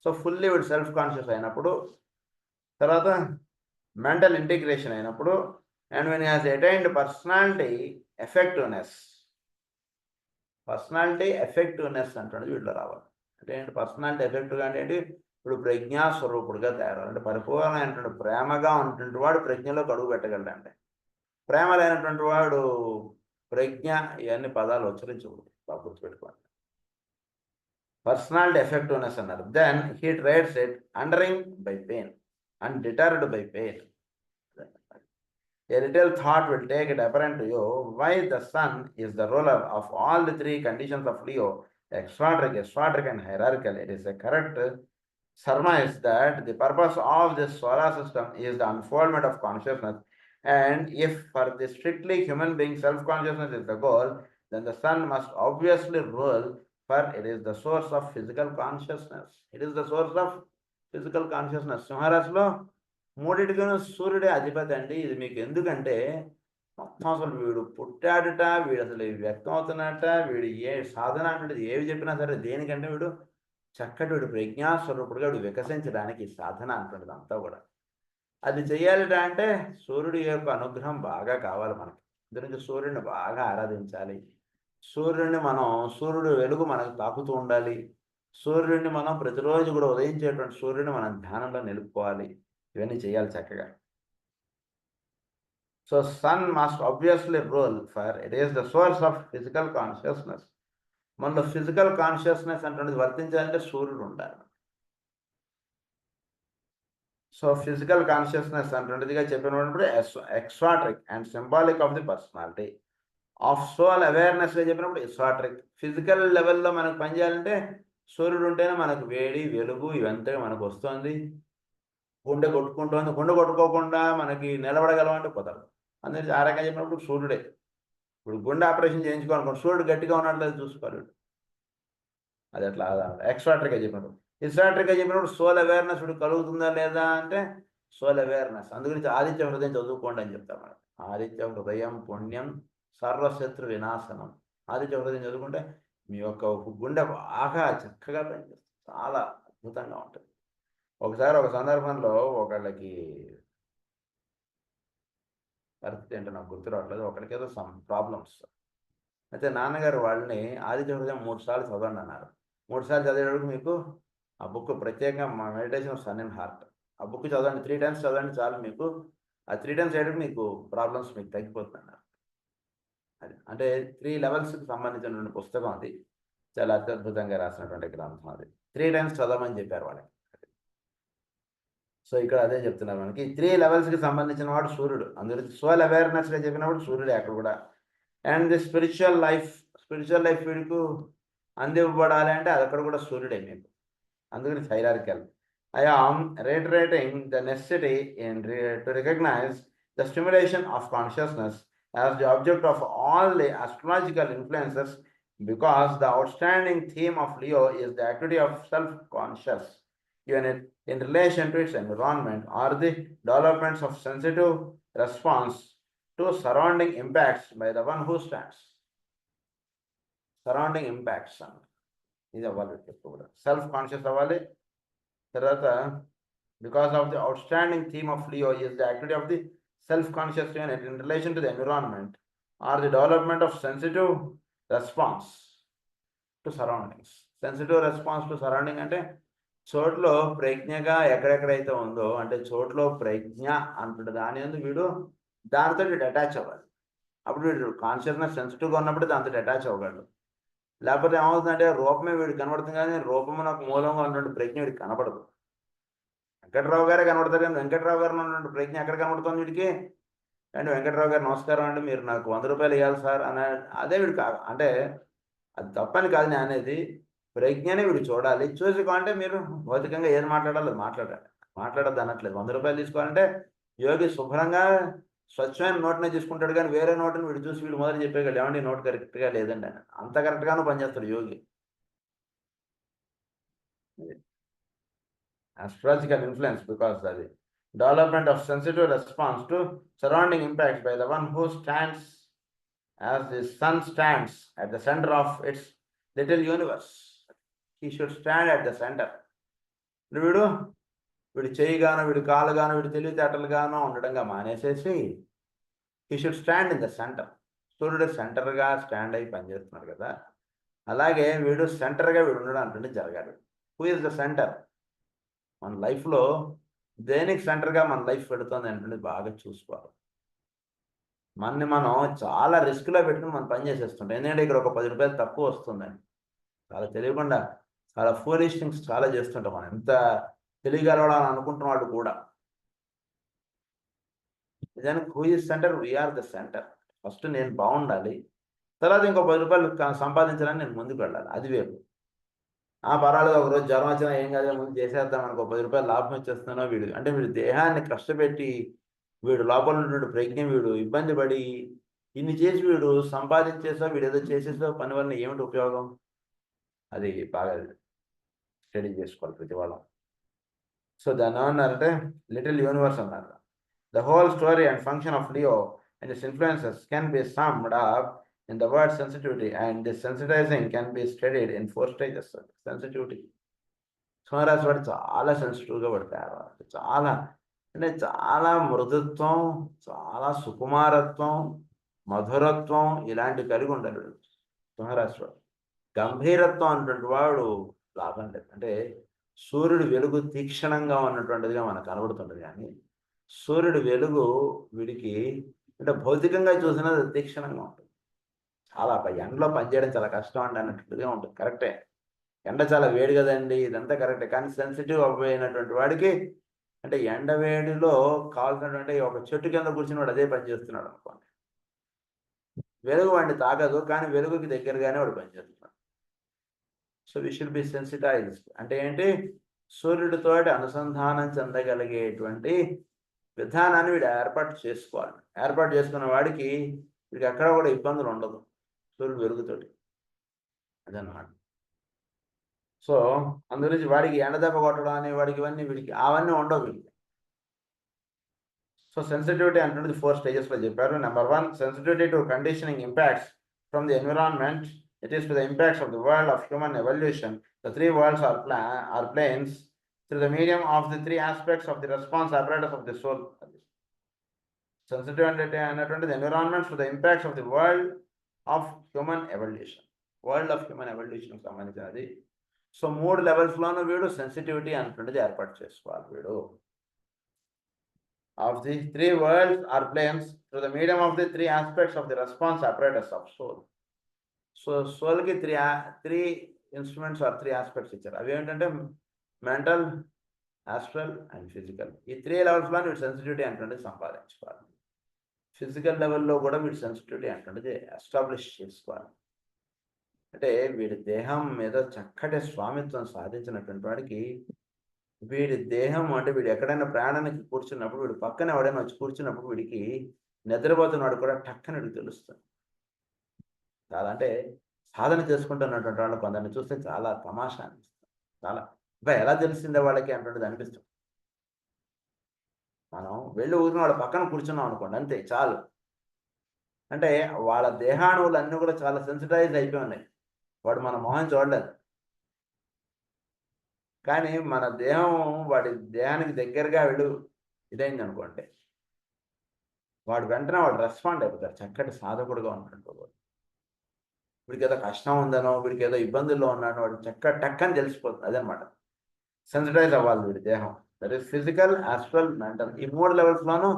So fully వీడు సెల్ఫ్ కాన్షియస్ అయినప్పుడు, తర్వాత మెంటల్ ఇంటిగ్రేషన్ అయినప్పుడు, and when he has attained personality effectiveness అంటున్నది వీటిలో రావాలి. అంటే ఏంటి, పర్సనాలిటీ ఎఫెక్టివ్గా అంటే ఏంటి, ఇప్పుడు ప్రజ్ఞాస్వరూపుడుగా తయారవ్వాలి. అంటే పరిపూర్ణమైనటువంటి ప్రేమగా ఉన్నటువంటి వాడు ప్రజ్ఞలోకి అడుగు పెట్టగలడంటే, ప్రేమ లేనటువంటి వాడు ప్రజ్ఞ ఇవన్నీ పదాలు ఉచ్చరించకూడదు, బాగా గుర్తుపెట్టుకోండి. పర్సనాలిటీ ఎఫెక్టివ్నెస్ అన్నారు. Then he treads it undeterred by pain, undeterred by pain. A little thought will take it apparent to you why the sun is the ruler of all the 3 conditions of Leo, extraordinary, and hierarchical. It is a correct surmise that the purpose of this solar system is the unfoldment of consciousness, and if for the strictly human being self-consciousness is the goal, then the sun must obviously rule, for it is the source of physical consciousness. It is the source of physical consciousness. సింహరాశిలో 3టికి సూర్యుడే అధిపతి అండి. ఇది మీకు ఎందుకంటే మొత్తం అసలు వీడు పుట్టాడట, వీడు అసలు వ్యక్తం అవుతున్నట్ట, వీడు ఏ సాధన అంటే ఏవి చెప్పినా సరే దేనికంటే వీడు చక్కటి వీడు ప్రజ్ఞాస్వరూపుడుగా వీడు వికసించడానికి సాధన అంటున్నది అంతా కూడా. అది చెయ్యాలిట అంటే సూర్యుడి యొక్క అనుగ్రహం బాగా కావాలి మనకి. అందుకే సూర్యుడిని బాగా ఆరాధించాలి. సూర్యుడు వెలుగు మనకు తాకుతూ ఉండాలి. సూర్యుడిని మనం ప్రతిరోజు కూడా ఉదయించేటువంటి సూర్యుడిని మనం ధ్యానంలో నిలుపుకోవాలి. ఇవన్నీ చేయాలి చక్కగా. So sun must obviously rule, for it is the source of physical consciousness. మనలో ఫిజికల్ కాన్షియస్నెస్ అంటే వర్తించాలంటే సూర్యుడు ఉండాలి. సో ఫిజికల్ కాన్షియస్నెస్ అంటుండేదిగా చెప్పినప్పుడు extrinsic and symbolic of the personality. Of soul అవేర్నెస్గా చెప్పినప్పుడు ఎక్స్ట్రాట్రిక్. ఫిజికల్ లెవెల్లో మనకు పనిచేయాలంటే సూర్యుడు ఉంటేనే మనకు వేడి వెలుగు ఇవంతా మనకు వస్తుంది. గుండె కొట్టుకుంటుంది, గుండె కొట్టుకోకుండా మనకి నిలబడగలమంటే కుదరదు. అందుకని ఆ రకంగా చెప్పినప్పుడు సూర్యుడే. ఇప్పుడు గుండె ఆపరేషన్ చేయించుకోవాలనుకోండి, సూర్యుడు గట్టిగా ఉన్నట్లేదు చూసుకోవాలి. అది అట్లా ఎక్స్ట్రాట్రిక్గా చెప్పినప్పుడు. హిస్టాట్రిక్గా చెప్పినప్పుడు సోల్ అవేర్నెస్ ఇప్పుడు కలుగుతుందా లేదా అంటే సోల్ అవేర్నెస్. అందుగురించి ఆదిత్య హృదయం చదువుకోండి అని చెప్తాం మనం. ఆదిత్య హృదయం పుణ్యం సర్వశత్రు వినాశనం. ఆదిత్య హృదయం చదువుకుంటే మీ యొక్క గుండె బాగా చక్కగా పనిచేస్తుంది, చాలా అద్భుతంగా ఉంటుంది. ఒకసారి ఒక సందర్భంలో ఒకళ్ళకి పరిస్థితి ఏంటో నాకు గుర్తు రావట్లేదు, ఒకరికి ఏదో సమ్ ప్రాబ్లమ్స్. అయితే నాన్నగారు వాళ్ళని ఆదిత్య హృదయం 3 సార్లు చదవండి అన్నారు. 3 సార్లు చదివేటప్పుడు మీకు ఆ బుక్ ప్రత్యేకంగా మా meditation of sun and heart ఆ బుక్ చదవండి, 3 టైమ్స్ చదవండి చాలు మీకు. ఆ 3 టైమ్స్ చేయడానికి మీకు ప్రాబ్లమ్స్ మీకు తగ్గిపోతుంది అన్నారు. అది అంటే 3 లెవెల్స్కి సంబంధించినటువంటి పుస్తకం అది. చాలా అత్యద్భుతంగా రాసినటువంటి గ్రంథం అది. 3 టైమ్స్ చదవమని చెప్పారు వాళ్ళకి. సో ఇక్కడ అదే చెప్తున్నారు మనకి 3 లెవెల్స్కి సంబంధించిన వాడు సూర్యుడు. అందులో సోల్ అవేర్నెస్గా చెప్పినప్పుడు సూర్యుడే అక్కడ కూడా. అండ్ ది స్పిరిచువల్ లైఫ్ వీడికి అందివ్వబడాలి అంటే అది అక్కడ కూడా సూర్యుడే మీకు. అందుకని hierarchical. I am reiterating the necessity to recognize the stimulation of consciousness as the object of all the astrological influences, because the outstanding theme of Leo is the activity of self-conscious unit in relation to its environment, or the developments of sensitive response to surrounding impacts by the one who stands. Surrounding impacts. ఇది అవ్వాలి కూడా, self conscious అవ్వాలి. తర్వాత because of the outstanding theme of Leo is the activity of the self-conscious unit in relation to the environment, or the development of sensitive response to surroundings. Sensitive response to surrounding అంటే చోట్లో ప్రజ్ఞగా ఎక్కడెక్కడైతే ఉందో, అంటే చోట్లో ప్రజ్ఞ అంటుంది దాని అందు వీడు దానితో వీడు అటాచ్ అవ్వాలి. అప్పుడు వీడు కాన్షియస్నెస్ సెన్సిటివ్గా ఉన్నప్పుడు దాంతో అటాచ్ అవ్వగలడు. లేకపోతే ఏమవుతుందంటే రూపమే వీడికి కనబడుతుంది కానీ రూపము నాకు మూలంగా ఉన్నటువంటి ప్రజ్ఞ వీడికి కనబడదు. వెంకట్రావు గారే కనబడతారు కానీ వెంకట్రావు గారు ఉన్నటువంటి ప్రజ్ఞ ఎక్కడ కనబడుతుంది వీడికి? అండ్ వెంకట్రావు గారు నమస్కారం అండి, మీరు నాకు 100 రూపాయలు ఇవ్వాలి సార్ అనే అదే వీడు అంటే అది తప్పని కాదు నేను అనేది. ప్రజ్ఞనే వీడు చూడాలి. చూసుకోవాలంటే మీరు భౌతికంగా ఏది మాట్లాడాలో అది మాట్లాడద్దు అనట్లేదు. 100 రూపాయలు తీసుకోవాలంటే యోగి శుభ్రంగా స్వచ్ఛమైన నోట్నే తీసుకుంటాడు కానీ వేరే నోటుని వీడు చూసి వీడు మొదలు చెప్పేయగలడు, ఏమండి నోట్ కరెక్ట్గా లేదండి అని. అంత కరెక్ట్గానూ పనిచేస్తాడు యోగి. Astrological influence because the development of sensitive response to surrounding impacts by the one who stands as the sun stands at the center of its little universe. He should stand at the center. వీడు చేయగానో వీడు కాలుగానో వీడు తెలివితేటలుగానో ఉండడంగా మానేసేసి he should stand in the center. సూర్యుడు సెంటర్గా stand అయి పనిచేస్తున్నాడు కదా, అలాగే వీడు సెంటర్గా వీడు ఉండడం అంటే జరగాలి. Who is the centre? మన లైఫ్లో దేనికి సెంటర్గా మన లైఫ్ పెడుతుంది అంటే బాగా చూసుకోవాలి. మనని మనం చాలా రిస్క్లో పెట్టుకుని మనం పని చేసేస్తుంటాం. ఎందుకంటే ఇక్కడ ఒక 10 రూపాయలు తక్కువ వస్తుందని చాలా తెలియకుండా చాలా ఫూలిష్ థింగ్స్ చాలా చేస్తుంటాం. మనం ఎంత తెలియగలవడం అని అనుకుంటున్న వాళ్ళు కూడా. నిజానికి who is centre? We are the centre. First నేను బాగుండాలి, తర్వాత ఇంకో 10 రూపాయలు సంపాదించాలని నేను ముందుకు వెళ్ళాలి, అది వేరు. పర్వాలేదు ఒకరోజు జ్వరం వచ్చినా ఏం కాదు ముందు చేసేద్దాం అనుకో, 10 రూపాయలు లాభం వచ్చేస్తున్నావు వీడు అంటే వీడు దేహాన్ని కష్టపెట్టి వీడు లోపల ఉన్నటువంటి ప్రజ్ఞ వీడు ఇబ్బంది పడి ఇన్ని చేసి వీడు సంపాదించేసా వీడు ఏదో చేసేసా పని వల్ల ఏమిటి ఉపయోగం? అది బాగా స్టడీ చేసుకోవాలి ప్రతి వాళ్ళం. సో దాన్ని ఏమన్నారంటే లిటిల్ యూనివర్స్ అన్నారు. The whole story and function of Leo and it's influences can be summed up in the word sensitivity, and this sensitizing can be studied in 4 stages. Sensitivity. సింహరాశి వాడు చాలా సెన్సిటివ్గా పడతారు. చాలా మృదుత్వం, చాలా సుకుమారత్వం, మధురత్వం ఇలాంటి కలిగి ఉండాలి సింహరాశి వాడు. గంభీరత్వం అన్నటువంటి వాడు లాభం లేదు. అంటే సూర్యుడు వెలుగు తీక్షణంగా ఉన్నటువంటిదిగా మనకు కనబడుతుంటుంది కానీ సూర్యుడు వెలుగు వీడికి అంటే భౌతికంగా చూసినా తీక్షణంగా ఉంటుంది. చాలా ఎండలో పనిచేయడం చాలా కష్టం అండి అన్నట్టుగా ఉంటుంది. కరెక్టే, ఎండ చాలా వేడి కదండి, ఇదంతా కరెక్టే. కానీ సెన్సిటివ్ అయిపోయినటువంటి వాడికి అంటే ఎండవేడిలో కావాల్సినటువంటి ఒక చెట్టు కింద కూర్చుని వాడు అదే పని చేస్తున్నాడు అనుకోండి. వెలుగు వాడిని తాగదు, కానీ వెలుగుకి దగ్గరగానే వాడు పనిచేస్తున్నాడు. So we should be sensitized. అంటే ఏంటి? సూర్యుడితోటి అనుసంధానం చెందగలిగేటువంటి విధానాన్ని వీడు ఏర్పాటు చేసుకోవాలి. ఏర్పాటు చేసుకున్న వాడికి వీడికి ఎక్కడ కూడా ఇబ్బందులు ఉండదు సూర్యుడు వెలుగుతోటి. అదన్నమాట. సో అందుగురించి వాడికి ఎండదెబ్బ కొట్టడం అని వాడికి ఇవన్నీ వీడికి అవన్నీ ఉండవు వీడికి. సో సెన్సిటివిటీ అంటే 4 స్టేజెస్లో చెప్పారు. Number 1, sensitivity to conditioning impacts from the environment. It is to the impacts of the world of human evolution. The 3 worlds are planes through the medium of the 3 aspects of the response apparatus of the soul. Sensitivity and the environment to the impacts of the world of human evolution. World of human evolution సంబంధించినది. So 3 లెవెల్స్లోనూ వీడు sensitivity అనేటువంటిది ఏర్పాటు చేసుకోవాలి వీడు. Of the 3 worlds are planes through the medium of the 3 aspects of the response apparatus of soul. So సోల్కి 3 instruments or 3 aspects ఇచ్చారు. అవి ఏంటంటే మెంటల్, ఆస్ట్రల్ అండ్ ఫిజికల్. ఈ 3 లెవెల్స్లో వీడు సెన్సిటివిటీ అంటే సంపాదించుకోవాలి. ఫిజికల్ లెవెల్లో కూడా వీడు సెన్సిటివిటీ అంటే ఎస్టాబ్లిష్ చేసుకోవాలి. అంటే వీడి దేహం మీద చక్కటి స్వామిత్వం సాధించినటువంటి వాడికి వీడి దేహం అంటే వీడు ఎక్కడైనా ప్రాణానికి కూర్చున్నప్పుడు వీడు పక్కన ఎవడైనా వచ్చి కూర్చున్నప్పుడు వీడికి నిద్రపోతున్నాడు కూడా టక్కన వీడికి తెలుస్తుంది. చాలా అంటే సాధన చేసుకుంటున్నటువంటి వాళ్ళు కొందరిని చూస్తే చాలా తమాషా అనిపిస్తుంది. చాలా ఎలా తెలిసిందే వాళ్ళకి అంటున్నది అనిపిస్తుంది. మనం వెళ్ళి ఊరిని వాళ్ళ పక్కన కూర్చున్నాం అనుకోండి, అంతే చాలు. అంటే వాళ్ళ దేహాణువులు అన్నీ కూడా చాలా సెన్సిటైజ్ అయిపోయి ఉన్నాయి. వాడు మన మొహం చూడలేదు, కానీ మన దేహం వాడి దేహానికి దగ్గరగా వీడు ఇదైంది అనుకోండి, వాడు వెంటనే వాడు రెస్పాండ్ అయిపోతారు. చక్కటి సాధకుడుగా ఉన్నట్టు వీడికి ఏదో కష్టం ఉందనో వీడికి ఏదో ఇబ్బందుల్లో ఉన్నాడో వాడు టక్కని తెలిసిపోతుంది. అదనమాట సెన్సిటైజ్ అవ్వాలి వీడి దేహం. That is physical, astral, mental. ఈ 3 లెవెల్స్లోనూ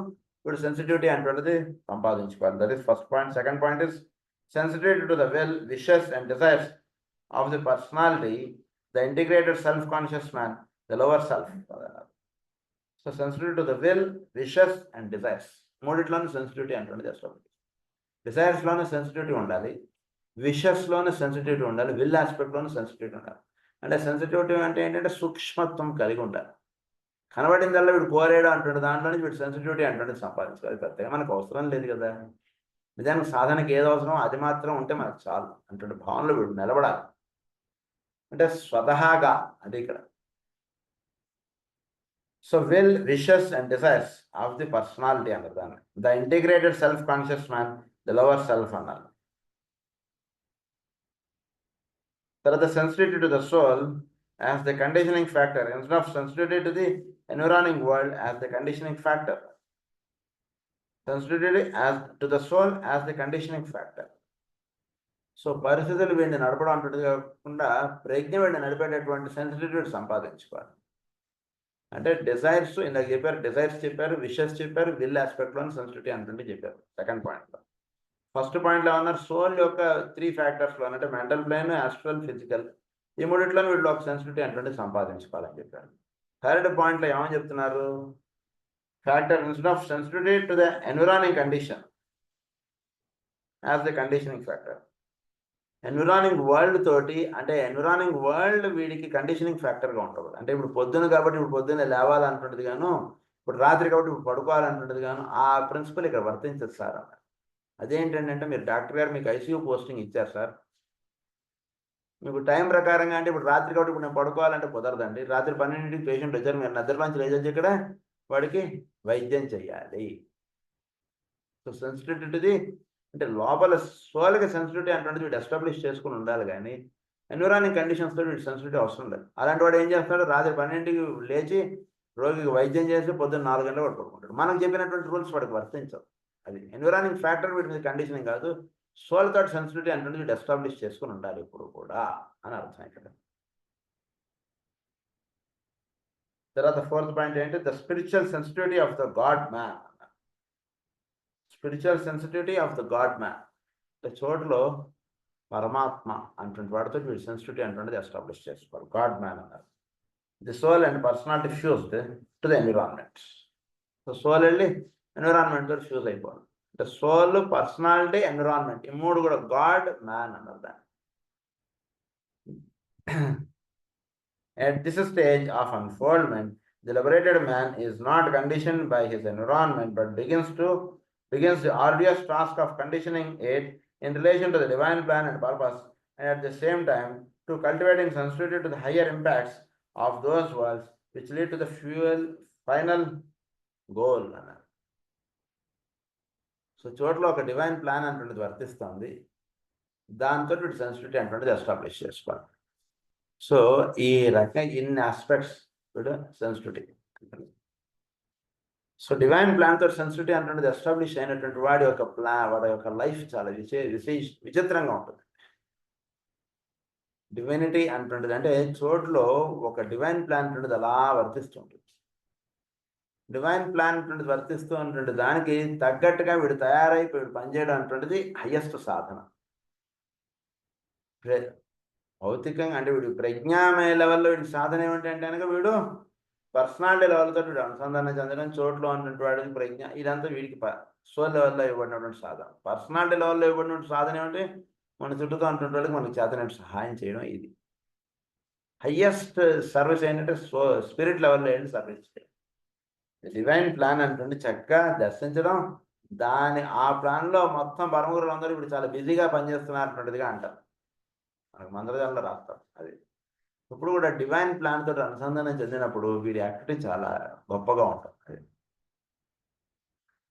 వీడు సెన్సిటివిటీ అంటున్నది సంపాదించుకోవాలి. That is first point. Second point is sensitivity to the will, wishes and desires of the personality, the integrated self conscious man, the lower self. So sensitivity to the will, wishes and desires, మూడిట్లోనూ sensitivity అంటున్నది అసలు. డిజైర్స్లోనూ sensitivity ఉండాలి, విషెస్లోనూ sensitivity ఉండాలి, will ఆస్పెక్ట్లోనూ sensitivity ఉండాలి. అంటే సెన్సిటివిటీ అంటే ఏంటంటే సూక్ష్మత్వం కలిగి ఉండాలి. కనబడిందల్లా వీడు కోరేడు అంటుండే దాంట్లో నుంచి వీడు సెన్సిటివిటీ అంటుండే సంపాదించుకోవాలి. పెద్దగా మనకు అవసరం లేదు కదా, నిజానికి సాధనకి ఏది అవసరం అది మాత్రం ఉంటే మనకు చాలు అంటుండే భావనలో వీడు నిలబడాలి. అంటే స్వతహాగా అది ఇక్కడ. So will, wishes and desires of the personality అన్నారు దాన్ని. The integrated self conscious man, the lower self అన్నారు. తర్వాత sensitivity to the soul as the conditioning factor instead of sensitivity to the environing world as the conditioning factor. Sensitivity to the soul as the conditioning factor. So పరిస్థితులు వీడిని నడపడం అంటుంది కాకుండా ప్రజ్ఞ వీడిని నడిపేటటువంటి sensitivity సంపాదించుకోవాలి. అంటే డిజైర్స్ ఇందాక చెప్పారు, డిజైర్స్ చెప్పారు, విషెస్ చెప్పారు, విల్ ఆస్పెక్ట్లోని సెన్సిటివిటీ అంటుంటే చెప్పారు సెకండ్ పాయింట్లో. ఫస్ట్ పాయింట్లో ఏమన్నారు? సోల్ యొక్క 3 ఫ్యాక్టర్స్లో అంటే మెంటల్ ప్లేన్, ఆస్ట్రల్, ఫిజికల్, ఈ మూడిట్లోనే వీళ్ళు ఒక సెన్సిటివిటీ అంటే సంపాదించుకోవాలని చెప్పారు. థర్డ్ పాయింట్లో ఏమని చెప్తున్నారు? Factor instead of sensitivity to the environing condition as the conditioning factor. Environing world తోటి అంటే ఎన్విరానింగ్ వరల్డ్ వీడికి కండిషనింగ్ ఫ్యాక్టర్గా ఉంటుంది. అంటే ఇప్పుడు పొద్దున కాబట్టి ఇప్పుడు పొద్దున్నే లేవాలంటుంటుంది గాను, ఇప్పుడు రాత్రి కాబట్టి ఇప్పుడు పడుకోవాలంటుంటుంది గాను, ఆ ప్రిన్సిపల్ ఇక్కడ వర్తించదు సార్ అన్నారు. అదేంటంటే మీరు డాక్టర్ గారు మీకు ఐసీయూ పోస్టింగ్ ఇచ్చారు సార్, మీకు టైం ప్రకారంగా అంటే ఇప్పుడు రాత్రి కాబట్టి ఇప్పుడు నేను పడుకోవాలంటే కుదరదండి. రాత్రి 12ంటికి పేషెంట్ వచ్చారు, మీరు నిద్రలోంచి లేచొచ్చి ఇక్కడ వాడికి వైద్యం చేయాలి. సో సెన్సిటివిటీ అంటే లోపల సోల్కి సెన్సిటివిటీ అంటే వీడు ఎస్టాబ్లిష్ చేసుకుని ఉండాలి, కానీ ఎన్విరానింగ్ కండిషన్స్తో వీడు సెన్సిటివిటీ అవసరం లేదు. అలాంటి వాడు ఏం చేస్తాడు? రాత్రి 12ంటికి లేచి రోగికి వైద్యం చేసి పొద్దున్న 4 గంటలు వాడు పడుకుంటాడు. మనం చెప్పినటువంటి రూల్స్ వాడికి వర్తించవు. అది ఎన్విరానింగ్ ఫ్యాక్టర్ వీటి మీద కండిషనింగ్ కాదు. సోల్ థాట్ సెన్సిటివిటీ అంటే వీడు ఎస్టాబ్లిష్ చేసుకుని ఉండాలి ఇప్పుడు కూడా అని అర్థం ఇక్కడ. తర్వాత ఫోర్త్ పాయింట్ ఏంటి? The spiritual sensitivity of the God man. Spiritual sensitivity of the God man అంటే చోటులో పరమాత్మ అంటువంటి వాడితో వీడు సెన్సిటివిటీ అంటున్నది ఎస్టాబ్లిష్ చేసుకోవాలి. గాడ్ మ్యాన్ అన్నారు. The soul and personality fused to the environment. So soul వెళ్ళి ఎన్విరాన్మెంట్ తో ఫ్యూజ్ అయిపోవాలి. అంటే సోల్, పర్సనాలిటీ, ఎన్విరాన్మెంట్ ఈ మూడు కూడా గాడ్ మ్యాన్ అన్నారు దాన్ని. At this stage of unfoldment, the liberated man is not conditioned by his environment, but begins the arduous task of conditioning it in relation to the divine plan and purpose, and at the same time to cultivating sensitivity to the higher impacts of those worlds which lead to the final goal. So చోట్ల ఒక divine plan అంటున్నది వర్తిస్తుంది, దాంతో వీటి sensitivity అంటున్నది establish చేసుకోవాలి. So ఈ రకంగా ఇన్ని ఆస్పెక్ట్స్ వీడు సెన్సిటివిటీ. సో డివైన్ ప్లాన్ తోటి సెన్సిటివిటీ అంటున్నది ఎస్టాబ్లిష్ అయినటువంటి వాడి యొక్క లైఫ్ చాలా విచిత్రంగా ఉంటుంది. డివైనిటీ అంటుంటుంది అంటే చోట్లో ఒక డివైన్ ప్లాన్ ఉంటుంది అలా వర్తిస్తుంటుంది. డివైన్ ప్లాన్ అటువంటిది వర్తిస్తూ ఉంటుంది, దానికి తగ్గట్టుగా వీడు తయారైపోయి వీడు పనిచేయడం అటువంటిది హయ్యెస్ట్ సాధన. భౌతికంగా అంటే వీడు ప్రజ్ఞామయ లెవెల్లో వీడి సాధన ఏమిటంటే కనుక వీడు పర్సనాలిటీ లెవెల్తో వీడు అనుసంధానం చెందడం, చోట్లో ఉన్నటువంటి వాడికి ప్రజ్ఞ, ఇదంతా వీడికి సోల్ లెవెల్లో ఇవ్వబడినటువంటి సాధన. పర్సనాలిటీ లెవెల్లో ఇవ్వబడినటువంటి సాధన ఏమంటే మన చుట్టూతో ఉన్నటువంటి వాడికి మనకి చేతనట్టు సహాయం చేయడం. ఇది హయ్యెస్ట్ సర్వీస్ ఏంటంటే స్పిరిట్ లెవెల్లో ఏంటి సర్వీస్ చేయడం. డివైన్ ప్లాన్ అంటే చక్కగా దర్శించడం, ఆ ప్లాన్లో మొత్తం పరమగురులు అందరూ ఇప్పుడు చాలా బిజీగా పనిచేస్తున్నటువంటిదిగా అంటారు, మనకు మంత్రజాలంలో రాస్తారు. అది ఇప్పుడు కూడా డివైన్ ప్లాన్ తోటి అనుసంధానం చెందినప్పుడు వీడి యాక్టివిటీ చాలా గొప్పగా ఉంటుంది.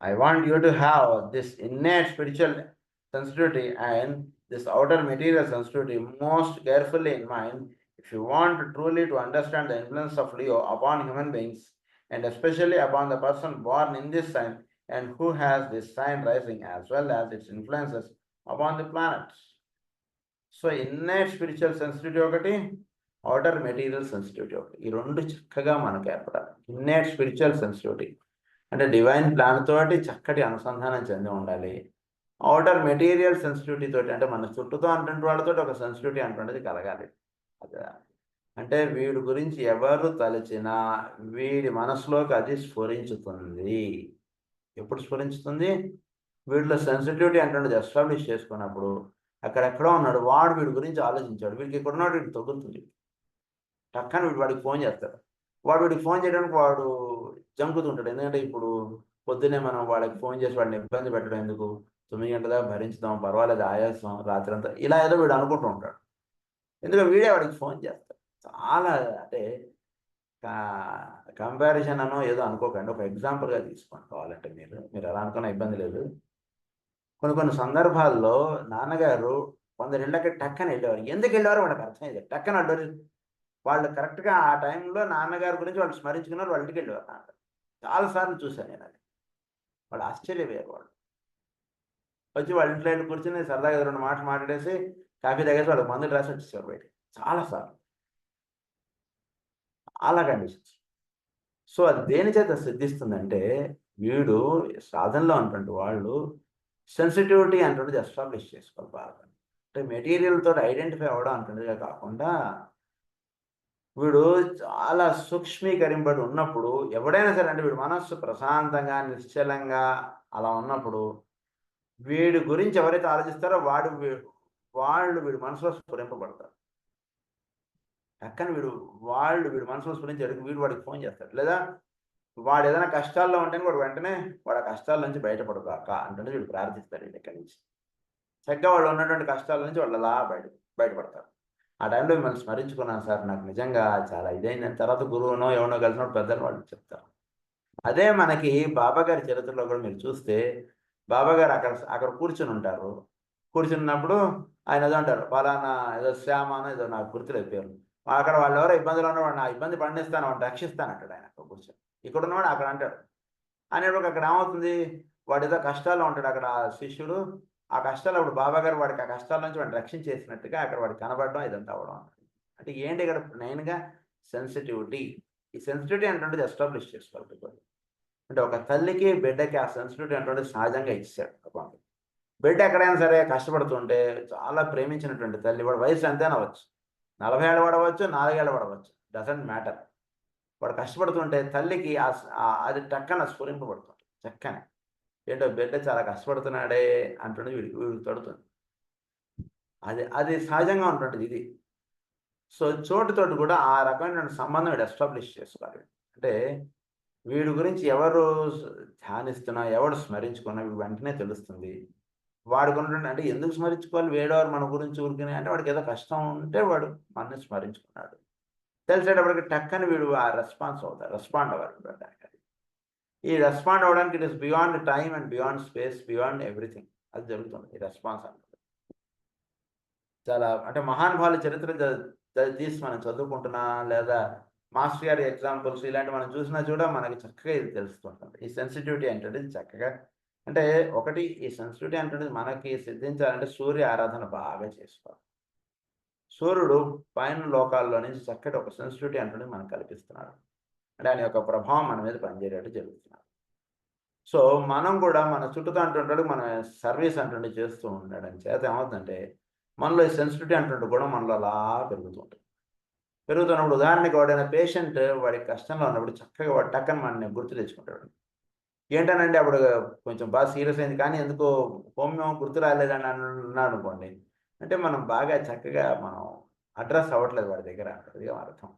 I want you to have this innate spiritual sensitivity and this outer material sensitivity most carefully in mind if you want truly to understand the influence of Leo upon human beings, and especially upon the person born in this sign and who has this sign rising, as well as its influences upon the planets. So innate spiritual sensitivity ఒకటి, outer material sensitivity ఒకటి, ఈ రెండు చక్కగా మనకు ఏర్పడాలి. innate spiritual sensitivity అంటే divine plan తోటి చక్కటి అనుసంధానం చెంది ఉండాలి. outer material sensitivity తోటి అంటే మన చుట్టూతో అంటున్న వాళ్ళతో ఒక సెన్సిటివిటీ అంటున్నది కలగాలి. అదే అంటే వీడి గురించి ఎవరు తలచినా వీడి మనసులోకి అది స్ఫురించుతుంది. ఎప్పుడు స్ఫురించుతుంది? వీడిలో సెన్సిటివిటీ అంటున్నది ఎస్టాబ్లిష్ చేసుకున్నప్పుడు. అక్కడెక్కడో ఉన్నాడు వాడు వీడి గురించి ఆలోచించాడు, వీడికి ఎక్కడున్నాడు వీడికి తగ్గుతుంది, టక్కన వాడికి ఫోన్ చేస్తాడు. వీడికి ఫోన్ చేయడానికి వాడు జంకుతుంటాడు. ఎందుకంటే ఇప్పుడు పొద్దున్నే మనం వాళ్ళకి ఫోన్ చేసి వాడిని ఇబ్బంది పెట్టడం ఎందుకు, 9 గంటల దాకా భరించుదాం, పర్వాలేదు, ఆయాసం రాత్రంతా, ఇలా ఏదో వీడు అనుకుంటూ ఉంటాడు. ఎందుకంటే వీడే వాడికి ఫోన్ చేస్తాడు. చాలా అంటే కంపారిజన్ అనో ఏదో అనుకోకండి, ఒక ఎగ్జాంపుల్గా తీసుకోండి కావాలంటే. మీరు ఎలా అనుకున్నా ఇబ్బంది లేదు. కొన్ని సందర్భాల్లో నాన్నగారు కొందరిళ్ళకి టక్కన వెళ్ళేవారు. ఎందుకు వెళ్ళేవారు వాళ్ళకి అర్థమైంది. టక్కన అడ్డోరు వాళ్ళు కరెక్ట్గా ఆ టైంలో నాన్నగారి గురించి వాళ్ళు స్మరించుకున్నారు, వాళ్ళ ఇంటికి వెళ్ళేవారు. నాన్నగారు చాలాసార్లు చూశాను నేను అది. వాళ్ళు ఆశ్చర్యపోయారు. వాళ్ళు వచ్చి వాళ్ళ ఇంట్లో కూర్చొని సరదాగా 2 మాటలు మాట్లాడేసి కాఫీ తాగేసి వాళ్ళకి మందులు రాసి వచ్చేసారు బయట. చాలాసార్లు అలా కండిషన్స్. సో అది దేని చేత సిద్ధిస్తుందంటే వీడు సాధనలో ఉన్నటువంటి వాళ్ళు సెన్సిటివిటీ అంటున్నది ఎస్టాబ్లిష్ చేసుకోవాలి బాగా. అంటే మెటీరియల్ తోటి ఐడెంటిఫై అవ్వడం అంటున్నదిగా కాకుండా వీడు చాలా సూక్ష్మీకరింపడి ఉన్నప్పుడు ఎవడైనా సరే అంటే వీడు మనస్సు ప్రశాంతంగా నిశ్చలంగా అలా ఉన్నప్పుడు వీడి గురించి ఎవరైతే ఆలోచిస్తారో వాళ్ళు వీడి మనసులో స్ఫురింపబడతారు. అక్కని వీడి మనసులో స్ఫురించాడు, వాడికి ఫోన్ చేస్తాడు. లేదా వాడు ఏదైనా కష్టాల్లో ఉంటేనే వాడు వెంటనే వాడు ఆ కష్టాల నుంచి బయటపడగాక అంటే వీడు ప్రార్థిస్తాడు. ఇక్కడి నుంచి చక్కగా వాళ్ళు ఉన్నటువంటి కష్టాల నుంచి వాళ్ళు అలా బయటపడతారు. ఆ టైంలో మిమ్మల్ని స్మరించుకున్నాను సార్, నాకు నిజంగా చాలా ఇదైన తర్వాత గురువునో ఎవరినో కలిసినప్పుడు పెద్దలు వాళ్ళు చెప్తారు. అదే మనకి బాబాగారి చరిత్రలో కూడా మీరు చూస్తే బాబాగారు అక్కడ కూర్చుని ఉంటారు. కూర్చున్నప్పుడు ఆయన ఏదో అంటారు, పలానా ఏదో శ్యామానో ఏదో నాకు గుర్తులేదు పేరు. అక్కడ వాళ్ళు ఎవరో ఇబ్బందులు ఉన్నవాడు, నా ఇబ్బంది పండిస్తాను వాడిని రక్షిస్తాను అంటాడు ఆయన అక్కడ కూర్చొని. ఇక్కడ ఉన్నవాడు అక్కడ అంటాడు అనేప్పుడు అక్కడ ఏమవుతుంది, వాడు ఏదో కష్టాల్లో ఉంటాడు అక్కడ శిష్యుడు. ఆ కష్టాలు అప్పుడు బాబాగారు వాడికి ఆ కష్టాల నుంచి వాడిని రక్షించేసినట్టుగా అక్కడ వాడికి కనబడడం ఇదంతా అవ్వడం. అంటే ఏంటి ఇక్కడ మెయిన్గా సెన్సిటివిటీ. ఈ సెన్సిటివిటీ అంటే ఎస్టాబ్లిష్ చేసుకోవాలి. అంటే ఒక తల్లికి బిడ్డకి ఆ సెన్సిటివిటీ అంటే సహజంగా ఇచ్చాడు. బిడ్డ ఎక్కడైనా సరే కష్టపడుతుంటే చాలా ప్రేమించినటువంటి తల్లి, వాడు వయసు ఎంతైనా అవ్వచ్చు, 40 ఏళ్ళు పడవచ్చు, 4 ఏళ్ళు పడవచ్చు, డజంట్ మ్యాటర్. వాడు కష్టపడుతుంటే తల్లికి అది టక్కన స్ఫురింపబడుతుంది చక్కని. ఏంటో బిడ్డ చాలా కష్టపడుతున్నాడే అంటుండే వీడికి తడుతుంది. అది అది సహజంగా ఉంటుంటది ఇది. సో, చోటుతోటి కూడా ఆ రకమైనటువంటి సంబంధం వీడు ఎస్టాబ్లిష్ చేసుకోవాలి. అంటే వీడి గురించి ఎవరు ధ్యానిస్తున్నా, ఎవడు స్మరించుకున్నా వీడు వెంటనే తెలుస్తుంది. వాడికున్నటువంటి అంటే ఎందుకు స్మరించుకోవాలి? వేరేవారు మన గురించి ఊరికనే అంటే వాడికేదో కష్టం ఉంటే వాడు మనని స్మరించుకున్నాడు. తెలిసేటప్పటికి టక్కని వీడు ఆ రెస్పాండ్ అవ్వాలి దానికి. ఈ రెస్పాండ్ అవ్వడానికి it is beyond time and beyond space, beyond everything. అది జరుగుతుంది ఈ రెస్పాన్స్ అనేది. చాలా అంటే మహానుభావుల చరిత్ర తీసి మనం చదువుకుంటున్నా లేదా మాస్టర్ గారి ఎగ్జాంపుల్స్ ఇలాంటివి మనం చూసినా కూడా మనకి చక్కగా ఇది తెలుస్తుంటుంది. ఈ సెన్సిటివిటీ అంటే చక్కగా అంటే ఒకటి ఈ సెన్సిటివిటీ అంటే మనకి సిద్ధించాలంటే సూర్య ఆరాధన బాగా చేసుకోవాలి. సూర్యుడు పైన లోకాల్లో నుంచి చక్కటి ఒక సెన్సిటివిటీ అంటే మనకు కల్పిస్తున్నాడు. అంటే ఆయన యొక్క ప్రభావం మన మీద పనిచేయటట్టు జరుగుతున్నాడు. సో, మనం కూడా మన చుట్టూతో అంటుంటాడు మన సర్వీస్ అంటుండి చేస్తూ ఉండడం చేత ఏమవుతుందంటే మనలో ఈ సెన్సిటివిటీ అంటుంటే కూడా మనలో అలా పెరుగుతూ ఉంటుంది. పెరుగుతున్నప్పుడు ఉదాహరణకి ఎవడైనా పేషెంట్ వాడి కష్టంలో ఉన్నప్పుడు చక్కగా వాడు టక్కన మనల్ని గుర్తు తెచ్చుకుంటాడు. ఏంటనండి అప్పుడు కొంచెం బాగా సీరియస్ అయింది కానీ ఎందుకో హోమియో గుర్తు రాలేదని అన్నాడనుకోండి. అంటే మనం బాగా చక్కగా మనం అడ్రెస్ అవ్వట్లేదు వాడి దగ్గర. అది అర్థం.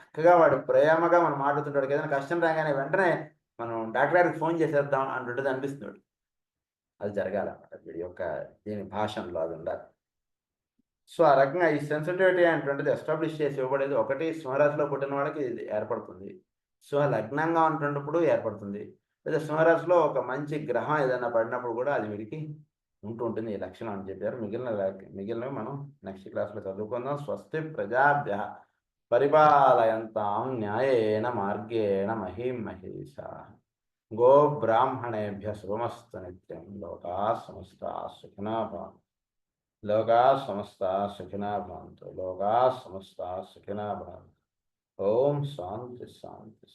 చక్కగా వాడు ప్రేమగా మనం మాట్లాడుతుంటాడు. ఏదైనా కష్టం రాగానే వెంటనే మనం డాక్టర్ గారికి ఫోన్ చేసేద్దాం అంటుంటది అనిపిస్తుంది వాడికి. అది జరగాలన్నమాట. వీడి యొక్క దీని భాషలో అది ఉండాలి. సో, ఆ రకంగా ఈ సెన్సిటివిటీ అనేటువంటిది ఎస్టాబ్లిష్ చేసి ఇవ్వబడేది ఒకటి సింహరాశిలో పుట్టిన వాళ్ళకి ఇది ఏర్పడుతుంది. లగ్నంగా ఉంటున్నప్పుడు ఏర్పడుతుంది. లేదా సింహరాశిలో ఒక మంచి గ్రహం ఏదైనా పడినప్పుడు కూడా అది వీడికి ఉంటూ ఉంటుంది ఈ లక్షణం అని చెప్పారు. మిగిలినవి మనం నెక్స్ట్ క్లాస్‌లో చదువుకుందాం. స్వస్తి ప్రజాభ్యః పరిపాలయంతాం న్యాయేన మార్గేణ మహీం మహీషాః. గోబ్రాహ్మణేభ్యः శుభమస్తు నిత్యం. లోకాः సమస్తాः సుఖినో భవంతు. లోకాः సమస్తాः సుఖినో భవంతు. లోకాः సమస్తాः సుఖినో భవంతు. ఓం శాంతి శాంతి.